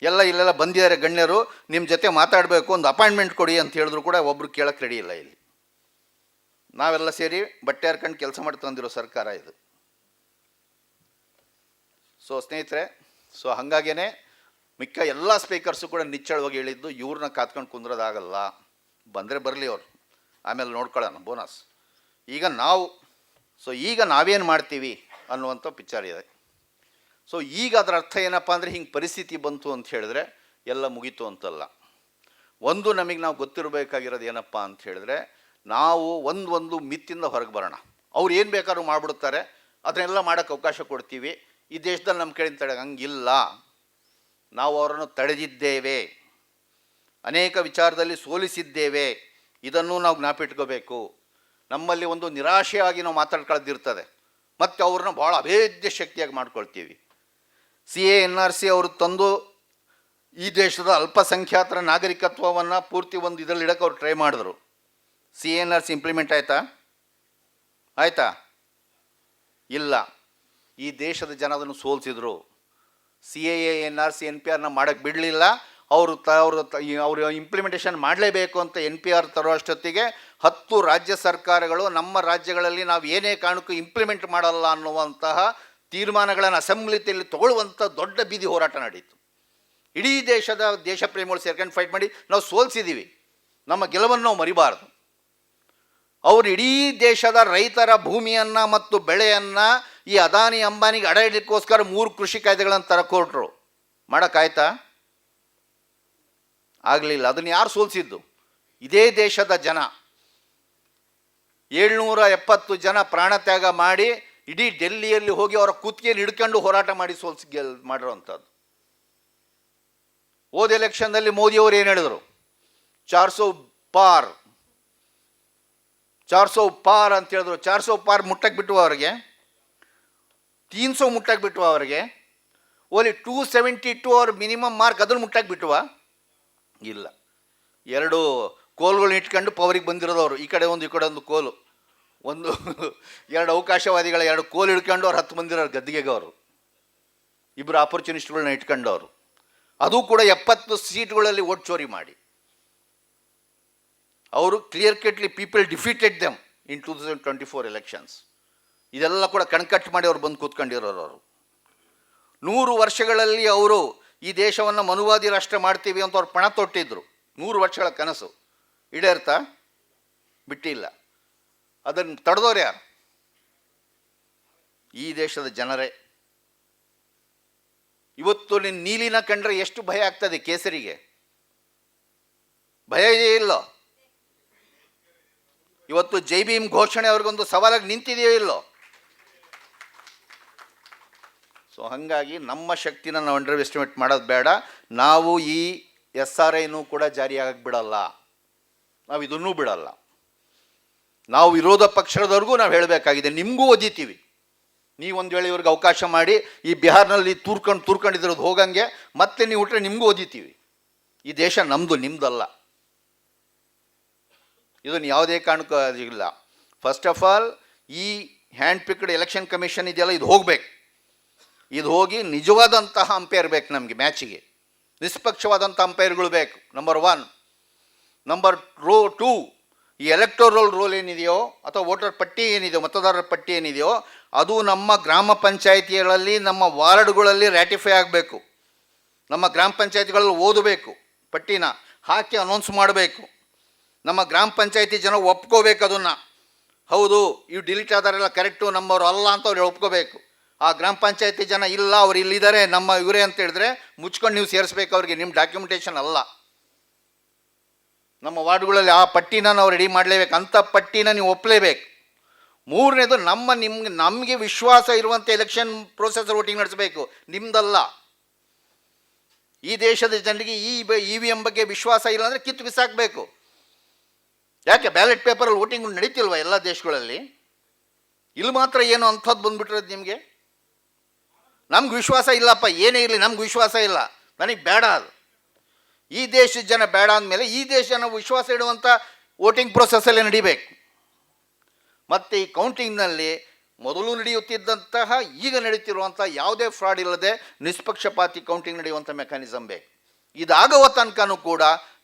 ಎಲ್ಲ ಇಲ್ಲೆಲ್ಲ ಬಂದಿದ್ದಾರೆ ಗಣ್ಯರು, ನಿಮ್ಮ ಜೊತೆ ಮಾತಾಡಬೇಕು, ಒಂದು ಅಪಾಯಿಂಟ್ಮೆಂಟ್ ಕೊಡಿ ಅಂತ ಹೇಳಿದ್ರು ಕೂಡ ಒಬ್ರು ಕೇಳಕ್ಕೆ ರೆಡಿ ಇಲ್ಲ. ಇಲ್ಲಿ ನಾವೆಲ್ಲ ಸೇರಿ ಬಟ್ಟೆ ಹರ್ಕೊಂಡು ಕೆಲಸ ಮಾಡಿ ತಂದಿರೋ ಸರ್ಕಾರ ಇದು. ಸೊ ಸ್ನೇಹಿತರೆ, ಸೊ ಹಾಗಾಗೇ ಮಿಕ್ಕ ಎಲ್ಲ ಸ್ಪೀಕರ್ಸು ಕೂಡ ನಿಚ್ಚಳವಾಗಿ ಹೇಳಿದ್ದು, ಇವ್ರನ್ನ ಕಾತ್ಕೊಂಡು ಕುಂದ್ರೋದಾಗಲ್ಲ, ಬಂದರೆ ಬರಲಿ ಅವರು, ಆಮೇಲೆ ನೋಡ್ಕೊಳ್ಳೋಣ ಬೋನಸ್. ಈಗ ನಾವೇನು ಮಾಡ್ತೀವಿ ಅನ್ನುವಂಥ ಪಿಕ್ಚರ್ ಇದೆ. ಸೊ ಈಗ ಅದರ ಅರ್ಥ ಏನಪ್ಪ ಅಂದರೆ, ಹಿಂಗೆ ಪರಿಸ್ಥಿತಿ ಬಂತು ಅಂತ ಹೇಳಿದ್ರೆ ಎಲ್ಲ ಮುಗೀತು ಅಂತಲ್ಲ. ಒಂದು ನಮಗೆ ನಾವು ಗೊತ್ತಿರಬೇಕಾಗಿರೋದು ಏನಪ್ಪ ಅಂತ ಹೇಳಿದ್ರೆ, ನಾವು ಒಂದು ಮಿತ್ತಿಂದ ಹೊರಗೆ ಬರೋಣ. ಅವ್ರು ಏನು ಬೇಕಾದ್ರೂ ಮಾಡಿಬಿಡ್ತಾರೆ, ಅದನ್ನೆಲ್ಲ ಮಾಡೋಕ್ಕೆ ಅವಕಾಶ ಕೊಡ್ತೀವಿ. ಈ ದೇಶದಲ್ಲಿ ನಮ್ಮ ಕಡೆಯಿಂದ ತಡೆ ಹಂಗಿಲ್ಲ. ನಾವು ಅವರನ್ನು ತಡೆದಿದ್ದೇವೆ, ಅನೇಕ ವಿಚಾರದಲ್ಲಿ ಸೋಲಿಸಿದ್ದೇವೆ. ಇದನ್ನು ನಾವು ಜ್ಞಾಪಿಟ್ಕೋಬೇಕು. ನಮ್ಮಲ್ಲಿ ಒಂದು ನಿರಾಶೆಯಾಗಿ ನಾವು ಮಾತಾಡ್ಕೊಳ್ಳೋದಿರ್ತದೆ, ಮತ್ತು ಅವ್ರನ್ನ ಭಾಳ ಅಭೇದ್ಯ ಶಕ್ತಿಯಾಗಿ ಮಾಡ್ಕೊಳ್ತೀವಿ. CA NRC ಅವರು ತಂದು ಈ ದೇಶದ ಅಲ್ಪಸಂಖ್ಯಾತರ ನಾಗರಿಕತ್ವವನ್ನು ಪೂರ್ತಿ ಒಂದು ಇದರಲ್ಲಿ ಇಡೋಕ್ಕೆ ಅವ್ರು ಟ್ರೈ ಮಾಡಿದ್ರು. CA NRC ಇಂಪ್ಲಿಮೆಂಟ್ ಆಯಿತಾ? ಇಲ್ಲ. ಈ ದೇಶದ ಜನ ಅದನ್ನು ಸೋಲಿಸಿದ್ರು. CAA NRC NPRನ ಮಾಡೋಕ್ಕೆ ಬಿಡಲಿಲ್ಲ. ಅವರು ಇಂಪ್ಲಿಮೆಂಟೇಷನ್ ಮಾಡಲೇಬೇಕು ಅಂತ NPR ತರೋ ಅಷ್ಟೊತ್ತಿಗೆ 10 ರಾಜ್ಯ ಸರ್ಕಾರಗಳು ನಮ್ಮ ರಾಜ್ಯಗಳಲ್ಲಿ ನಾವು ಏನೇ ಕಾರಣಕ್ಕೂ ಇಂಪ್ಲಿಮೆಂಟ್ ಮಾಡಲ್ಲ ಅನ್ನುವಂತಹ ತೀರ್ಮಾನಗಳನ್ನು ಅಸೆಂಬ್ಲಿಯಲ್ಲಿ ತಗೊಳ್ಳುವಂಥ ದೊಡ್ಡ ಬೀದಿ ಹೋರಾಟ ನಡೀತು. ಇಡೀ ದೇಶ ಪ್ರೇಮಿಗಳು ಸೇರ್ಕೊಂಡು ಫೈಟ್ ಮಾಡಿ ನಾವು ಸೋಲಿಸಿದ್ದೀವಿ. ನಮ್ಮ ಗೆಲುವನ್ನು ನಾವು ಮರಿಬಾರ್ದು. ಅವರು ಇಡೀ ದೇಶದ ರೈತರ ಭೂಮಿಯನ್ನು ಮತ್ತು ಬೆಳೆಯನ್ನು ಈ ಅದಾನಿ ಅಂಬಾನಿಗೆ ಅಡ ಇಡಲಿಕ್ಕೋಸ್ಕರ 3 ಕೃಷಿ ಕಾಯ್ದೆಗಳನ್ನು ತರಕೊಟ್ರು. ಮಾಡೋಕ್ಕಾಯ್ತಾ? ಆಗಲಿಲ್ಲ. ಅದನ್ನು ಯಾರು ಸೋಲಿಸಿದ್ದು? ಇದೇ ದೇಶದ ಜನ. 770 ಜನ ಪ್ರಾಣತ್ಯಾಗ ಮಾಡಿ ಇಡೀ ಡೆಲ್ಲಿಯಲ್ಲಿ ಹೋಗಿ ಅವರ ಕುತ್ತಿಗೆಯನ್ನು ಹಿಡ್ಕೊಂಡು ಹೋರಾಟ ಮಾಡಿ ಮಾಡಿರೋವಂಥದ್ದು. ಹೋದ ಎಲೆಕ್ಷನ್ನಲ್ಲಿ ಮೋದಿಯವರು ಏನು ಹೇಳಿದರು? 400 ಪಾರ್ ಅಂತ ಹೇಳಿದ್ರು. 400 ಪಾರ್ ಮುಟ್ಟಕ್ಕೆ ಬಿಟ್ಟು ಅವರಿಗೆ, 300 ಮುಟ್ಟಕ್ಕೆ ಬಿಟ್ಟು ಅವರಿಗೆ, ಓನ್ಲಿ 272 ಅವ್ರ ಮಿನಿಮಮ್ ಮಾರ್ಕ್ ಅದನ್ನು ಮುಟ್ಟಕ್ಕೆ ಬಿಟ್ಟುವ ಇಲ್ಲ. 2 ಕೋಲ್ಗಳನ್ನ ಇಟ್ಕೊಂಡು ಪವರಿಗೆ ಬಂದಿರೋದವರು, ಈ ಕಡೆ ಒಂದು ಈ ಕಡೆ ಒಂದು ಕೋಲು, 2 ಅವಕಾಶವಾದಿಗಳ 2 ಕೋಲು ಹಿಡ್ಕೊಂಡು ಅವ್ರು 10 ಬಂದಿರೋರು ಗದ್ದಿಗೆಗೆ. ಅವರು 2 ಆಪರ್ಚುನಿಸ್ಟ್ಗಳನ್ನ ಇಟ್ಕೊಂಡವರು. ಅದು ಕೂಡ 70 ಸೀಟ್ಗಳಲ್ಲಿ ಓಟ್ ಚೋರಿ ಮಾಡಿ ಅವರು ಕ್ಲಿಯರ್ ಕಟ್ಲಿ people defeated them in 2024 elections. ಇದೆಲ್ಲ ಕೂಡ ಕಣ್ಕಟ್ಟು ಮಾಡಿ ಅವ್ರು ಬಂದು ಕೂತ್ಕೊಂಡಿರೋರು. ಅವರು 100 ವರ್ಷಗಳಲ್ಲಿ ಅವರು ಈ ದೇಶವನ್ನು ಮನುವಾದಿ ರಾಷ್ಟ್ರ ಮಾಡ್ತೀವಿ ಅಂತ ಅವ್ರು ಪಣ ತೊಟ್ಟಿದ್ರು. 100 ವರ್ಷಗಳ ಕನಸು ಈಡೇರ್ತಾ ಬಿಟ್ಟಿಲ್ಲ. ಅದನ್ನು ತಡೆದವ್ರು ಯಾರು? ಈ ದೇಶದ ಜನರೇ. ಇವತ್ತು ನಿನ್ನ ನೀಲಿನ ಕಂಡ್ರೆ ಎಷ್ಟು ಭಯ ಆಗ್ತದೆ? ಕೇಸರಿಗೆ ಭಯ ಇದೆಯೇ ಇಲ್ಲೋ? ಇವತ್ತು ಜೈ ಭೀಮ್ ಘೋಷಣೆ ಅವ್ರಿಗೊಂದು ಸವಾಲಾಗಿ ನಿಂತಿದೆಯೋ ಇಲ್ಲೋ? ಸೊ ಹಾಗಾಗಿ ನಮ್ಮ ಶಕ್ತಿನ ನಾವು ಅಂಡರ್ ಎಸ್ಟಿಮೇಟ್ ಮಾಡೋದು ಬೇಡ. ನಾವು ಈ SRIನೂ ಕೂಡ ಜಾರಿಯಾಗಕ್ಕೆ ಬಿಡಲ್ಲ, ನಾವು ಇದನ್ನೂ ಬಿಡಲ್ಲ. ನಾವು ವಿರೋಧ ಪಕ್ಷದವ್ರಿಗೂ ನಾವು ಹೇಳಬೇಕಾಗಿದೆ, ನಿಮಗೂ ಒದಿತೀವಿ. ನೀವೊಂದು ವೇಳೆ ಇವ್ರಿಗೆ ಅವಕಾಶ ಮಾಡಿ ಈ ಬಿಹಾರ್ನಲ್ಲಿ ತೂರ್ಕೊಂಡಿದ್ರದ್ದು ಹೋಗಂಗೆ ಮತ್ತೆ ನೀವು ಹುಟ್ರೆ ನಿಮಗೂ ಓದಿತೀವಿ. ಈ ದೇಶ ನಮ್ಮದು, ನಿಮ್ಮದಲ್ಲ. ಇದನ್ನು ಯಾವುದೇ ಕಾರಣಕ್ಕೂ ಇಲ್ಲ. ಫಸ್ಟ್ ಆಫ್ ಆಲ್ ಈ ಹ್ಯಾಂಡ್ ಪಿಕ್ಡ್ ಎಲೆಕ್ಷನ್ ಕಮಿಷನ್ ಇದೆಯಲ್ಲ, ಇದು ಹೋಗಬೇಕು. ಇದು ಹೋಗಿ ನಿಜವಾದಂತಹ ಅಂಪೈರ್ ಬೇಕು ನಮಗೆ. ಮ್ಯಾಚಿಗೆ ನಿಷ್ಪಕ್ಷವಾದಂಥ ಅಂಪೈರ್ಗಳು ಬೇಕು, ನಂಬರ್ 1. ನಂಬರ್ 2, ಈ ಎಲೆಕ್ಟೋರಲ್ ರೋಲ್ ಏನಿದೆಯೋ ಅಥವಾ ವೋಟರ್ ಪಟ್ಟಿ ಏನಿದೆಯೋ, ಮತದಾರರ ಪಟ್ಟಿ ಏನಿದೆಯೋ, ಅದು ನಮ್ಮ ಗ್ರಾಮ ಪಂಚಾಯಿತಿಗಳಲ್ಲಿ, ನಮ್ಮ ವಾರ್ಡ್ಗಳಲ್ಲಿ ರ್ಯಾಟಿಫೈ ಆಗಬೇಕು. ನಮ್ಮ ಗ್ರಾಮ ಪಂಚಾಯಿತಿಗಳಲ್ಲಿ ಓದಬೇಕು, ಪಟ್ಟಿನ ಹಾಕಿ ಅನೌನ್ಸ್ ಮಾಡಬೇಕು. ನಮ್ಮ ಗ್ರಾಮ ಪಂಚಾಯಿತಿ ಜನ ಒಪ್ಕೋಬೇಕು ಅದನ್ನು. ಹೌದು, ಇವು ಡಿಲೀಟ್ ಆದಾರೆಲ್ಲ ಕರೆಕ್ಟು, ನಮ್ಮವರು ಅಲ್ಲ ಅಂತ ಅವ್ರು ಒಪ್ಕೋಬೇಕು. ಆ ಗ್ರಾಮ ಪಂಚಾಯಿತಿ ಜನ ಇಲ್ಲ, ಅವ್ರು ಇಲ್ಲಿದ್ದಾರೆ, ನಮ್ಮ ಇವರೇ ಅಂತ ಹೇಳಿದ್ರೆ ಮುಚ್ಕೊಂಡು ನೀವು ಸೇರಿಸ್ಬೇಕು ಅವ್ರಿಗೆ. ನಿಮ್ಮ ಡಾಕ್ಯುಮೆಂಟೇಷನ್ ಅಲ್ಲ. ನಮ್ಮ ವಾರ್ಡ್ಗಳಲ್ಲಿ ಆ ಪಟ್ಟಿನ ನಾವು ರೆಡಿ ಮಾಡಲೇಬೇಕು, ಅಂಥ ಪಟ್ಟಿನ ನೀವು ಒಪ್ಪಲೇಬೇಕು. 3ನೇದು, ನಮಗೆ ವಿಶ್ವಾಸ ಇರುವಂಥ ಎಲೆಕ್ಷನ್ ಪ್ರೋಸೆಸ್ ವೋಟಿಂಗ್ ನಡೆಸಬೇಕು, ನಿಮ್ಮದಲ್ಲ. ಈ ದೇಶದ ಜನರಿಗೆ EVM ಬಗ್ಗೆ ವಿಶ್ವಾಸ ಇಲ್ಲ ಅಂದರೆ ಕಿತ್ತು ಬಿಸಾಕಬೇಕು. ಯಾಕೆ ಬ್ಯಾಲೆಟ್ ಪೇಪರಲ್ಲಿ ವೋಟಿಂಗ್ ನಡೀತಿಲ್ವ ಎಲ್ಲ ದೇಶಗಳಲ್ಲಿ? ಇಲ್ಲಿ ಮಾತ್ರ ಏನು ಅಂಥದ್ದು ಬಂದುಬಿಟ್ಟಿರೋದು ನಿಮಗೆ? ನಮ್ಗೆ ವಿಶ್ವಾಸ ಇಲ್ಲಪ್ಪ, ಏನೇ ಇರಲಿ ನಮ್ಗೆ ವಿಶ್ವಾಸ ಇಲ್ಲ, ನನಗೆ ಬೇಡ ಅದು. ಈ ದೇಶದ ಜನ ಬೇಡ ಅಂದಮೇಲೆ ಈ ದೇಶ ಜನ ವಿಶ್ವಾಸ ಇಡುವಂಥ ವೋಟಿಂಗ್ ಪ್ರೊಸೆಸ್ಸಲ್ಲೇ ನಡಿಬೇಕು. ಮತ್ತು ಈ ಕೌಂಟಿಂಗ್ನಲ್ಲಿ ಮೊದಲು ನಡೆಯುತ್ತಿದ್ದಂತಹ ಈಗ ನಡೀತಿರುವಂಥ ಯಾವುದೇ ಫ್ರಾಡ್ ಇಲ್ಲದೆ ನಿಷ್ಪಕ್ಷಪಾತಿ ಕೌಂಟಿಂಗ್ ನಡೆಯುವಂಥ ಮೆಕ್ಯಾನಿಸಮ್ ಬೇಕು. ಇದಾಗುವ ತನಕನೂ ಕೂಡ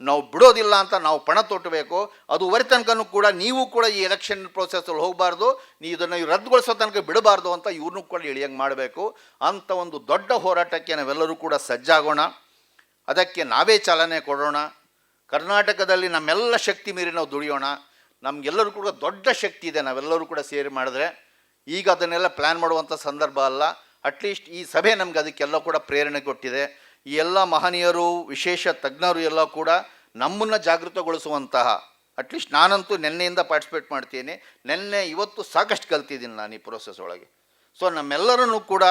ನಾವು ಬಿಡೋದಿಲ್ಲ ಅಂತ ನಾವು ಪಣ ತೊಟ್ಟಬೇಕು. ಅದುವರೆ ತನಕನೂ ಕೂಡ ನೀವು ಕೂಡ ಈ ಎಲೆಕ್ಷನ್ ಪ್ರೋಸೆಸ್ಸಲ್ಲಿ ಹೋಗಬಾರ್ದು, ಇದನ್ನು ರದ್ದುಗೊಳಿಸೋ ತನಕ ಬಿಡಬಾರ್ದು ಅಂತ ಇವ್ರನ್ನೂ ಕೂಡ ಇಳಿಯಂಗೆ ಮಾಡಬೇಕು. ಅಂಥ ಒಂದು ದೊಡ್ಡ ಹೋರಾಟಕ್ಕೆ ನಾವೆಲ್ಲರೂ ಕೂಡ ಸಜ್ಜಾಗೋಣ. ಅದಕ್ಕೆ ನಾವೇ ಚಾಲನೆ ಕೊಡೋಣ. ಕರ್ನಾಟಕದಲ್ಲಿ ನಮ್ಮೆಲ್ಲ ಶಕ್ತಿ ಮೀರಿ ನಾವು ದುಡಿಯೋಣ. ನಮಗೆಲ್ಲರೂ ಕೂಡ ದೊಡ್ಡ ಶಕ್ತಿ ಇದೆ, ನಾವೆಲ್ಲರೂ ಕೂಡ ಸೇರಿ ಮಾಡಿದ್ರೆ. ಈಗ ಅದನ್ನೆಲ್ಲ ಪ್ಲ್ಯಾನ್ ಮಾಡುವಂಥ ಸಂದರ್ಭ ಅಲ್ಲ. ಅಟ್ಲೀಸ್ಟ್ ಈ ಸಭೆ ನಮ್ಗೆ ಅದಕ್ಕೆಲ್ಲ ಕೂಡ ಪ್ರೇರಣೆ ಕೊಟ್ಟಿದೆ. ಈ ಎಲ್ಲ ಮಹನೀಯರು, ವಿಶೇಷ ತಜ್ಞರು ಎಲ್ಲ ಕೂಡ ನಮ್ಮನ್ನು ಜಾಗೃತಗೊಳಿಸುವಂತಹ, ಅಟ್ಲೀಸ್ಟ್ ನಾನಂತೂ ನಿನ್ನೆಯಿಂದ ಪಾರ್ಟಿಸಿಪೇಟ್ ಮಾಡ್ತೀನಿ. ಇವತ್ತು ಸಾಕಷ್ಟು ಕಲ್ತಿದ್ದೀನಿ ನಾನು ಈ ಪ್ರೋಸೆಸ್ ಒಳಗೆ. ಸೊ ನಮ್ಮೆಲ್ಲರನ್ನೂ ಕೂಡ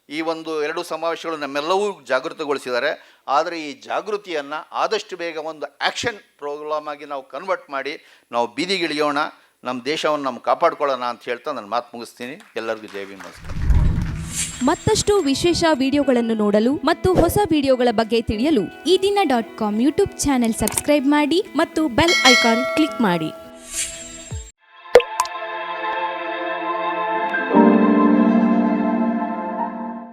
ಈ ಒಂದು 2 ಸಮಾವೇಶಗಳು ನಮ್ಮೆಲ್ಲವೂ ಜಾಗೃತಗೊಳಿಸಿದ್ದಾರೆ. ಆದರೆ ಈ ಜಾಗೃತಿಯನ್ನು ಆದಷ್ಟು ಬೇಗ ಒಂದು ಆ್ಯಕ್ಷನ್ ಪ್ರೋಗ್ರಾಮ್ ಆಗಿ ನಾವು ಕನ್ವರ್ಟ್ ಮಾಡಿ ನಾವು ಬೀದಿಗಿಳಿಯೋಣ, ನಮ್ಮ ದೇಶವನ್ನು ನಾವು ಕಾಪಾಡ್ಕೊಳ್ಳೋಣ ಅಂತ ಹೇಳ್ತಾ ನಾನು ಮಾತು ಮುಗಿಸ್ತೀನಿ. ಎಲ್ಲರಿಗೂ ಜೈ ಭೀಮ್, ನಮಸ್ಕಾರ. ಮತ್ತಷ್ಟು ವಿಶೇಷ ವಿಡಿಯೋಗಳನ್ನು ನೋಡಲು ಮತ್ತು ಹೊಸ ವಿಡಿಯೋಗಳ ಬಗ್ಗೆ ತಿಳಿಯಲು eDina.com ಯೂಟ್ಯೂಬ್ ಚಾನೆಲ್ ಸಬ್ಸ್ಕ್ರೈಬ್ ಮಾಡಿ ಮತ್ತು ಬೆಲ್ ಐಕಾನ್ ಕ್ಲಿಕ್ ಮಾಡಿ.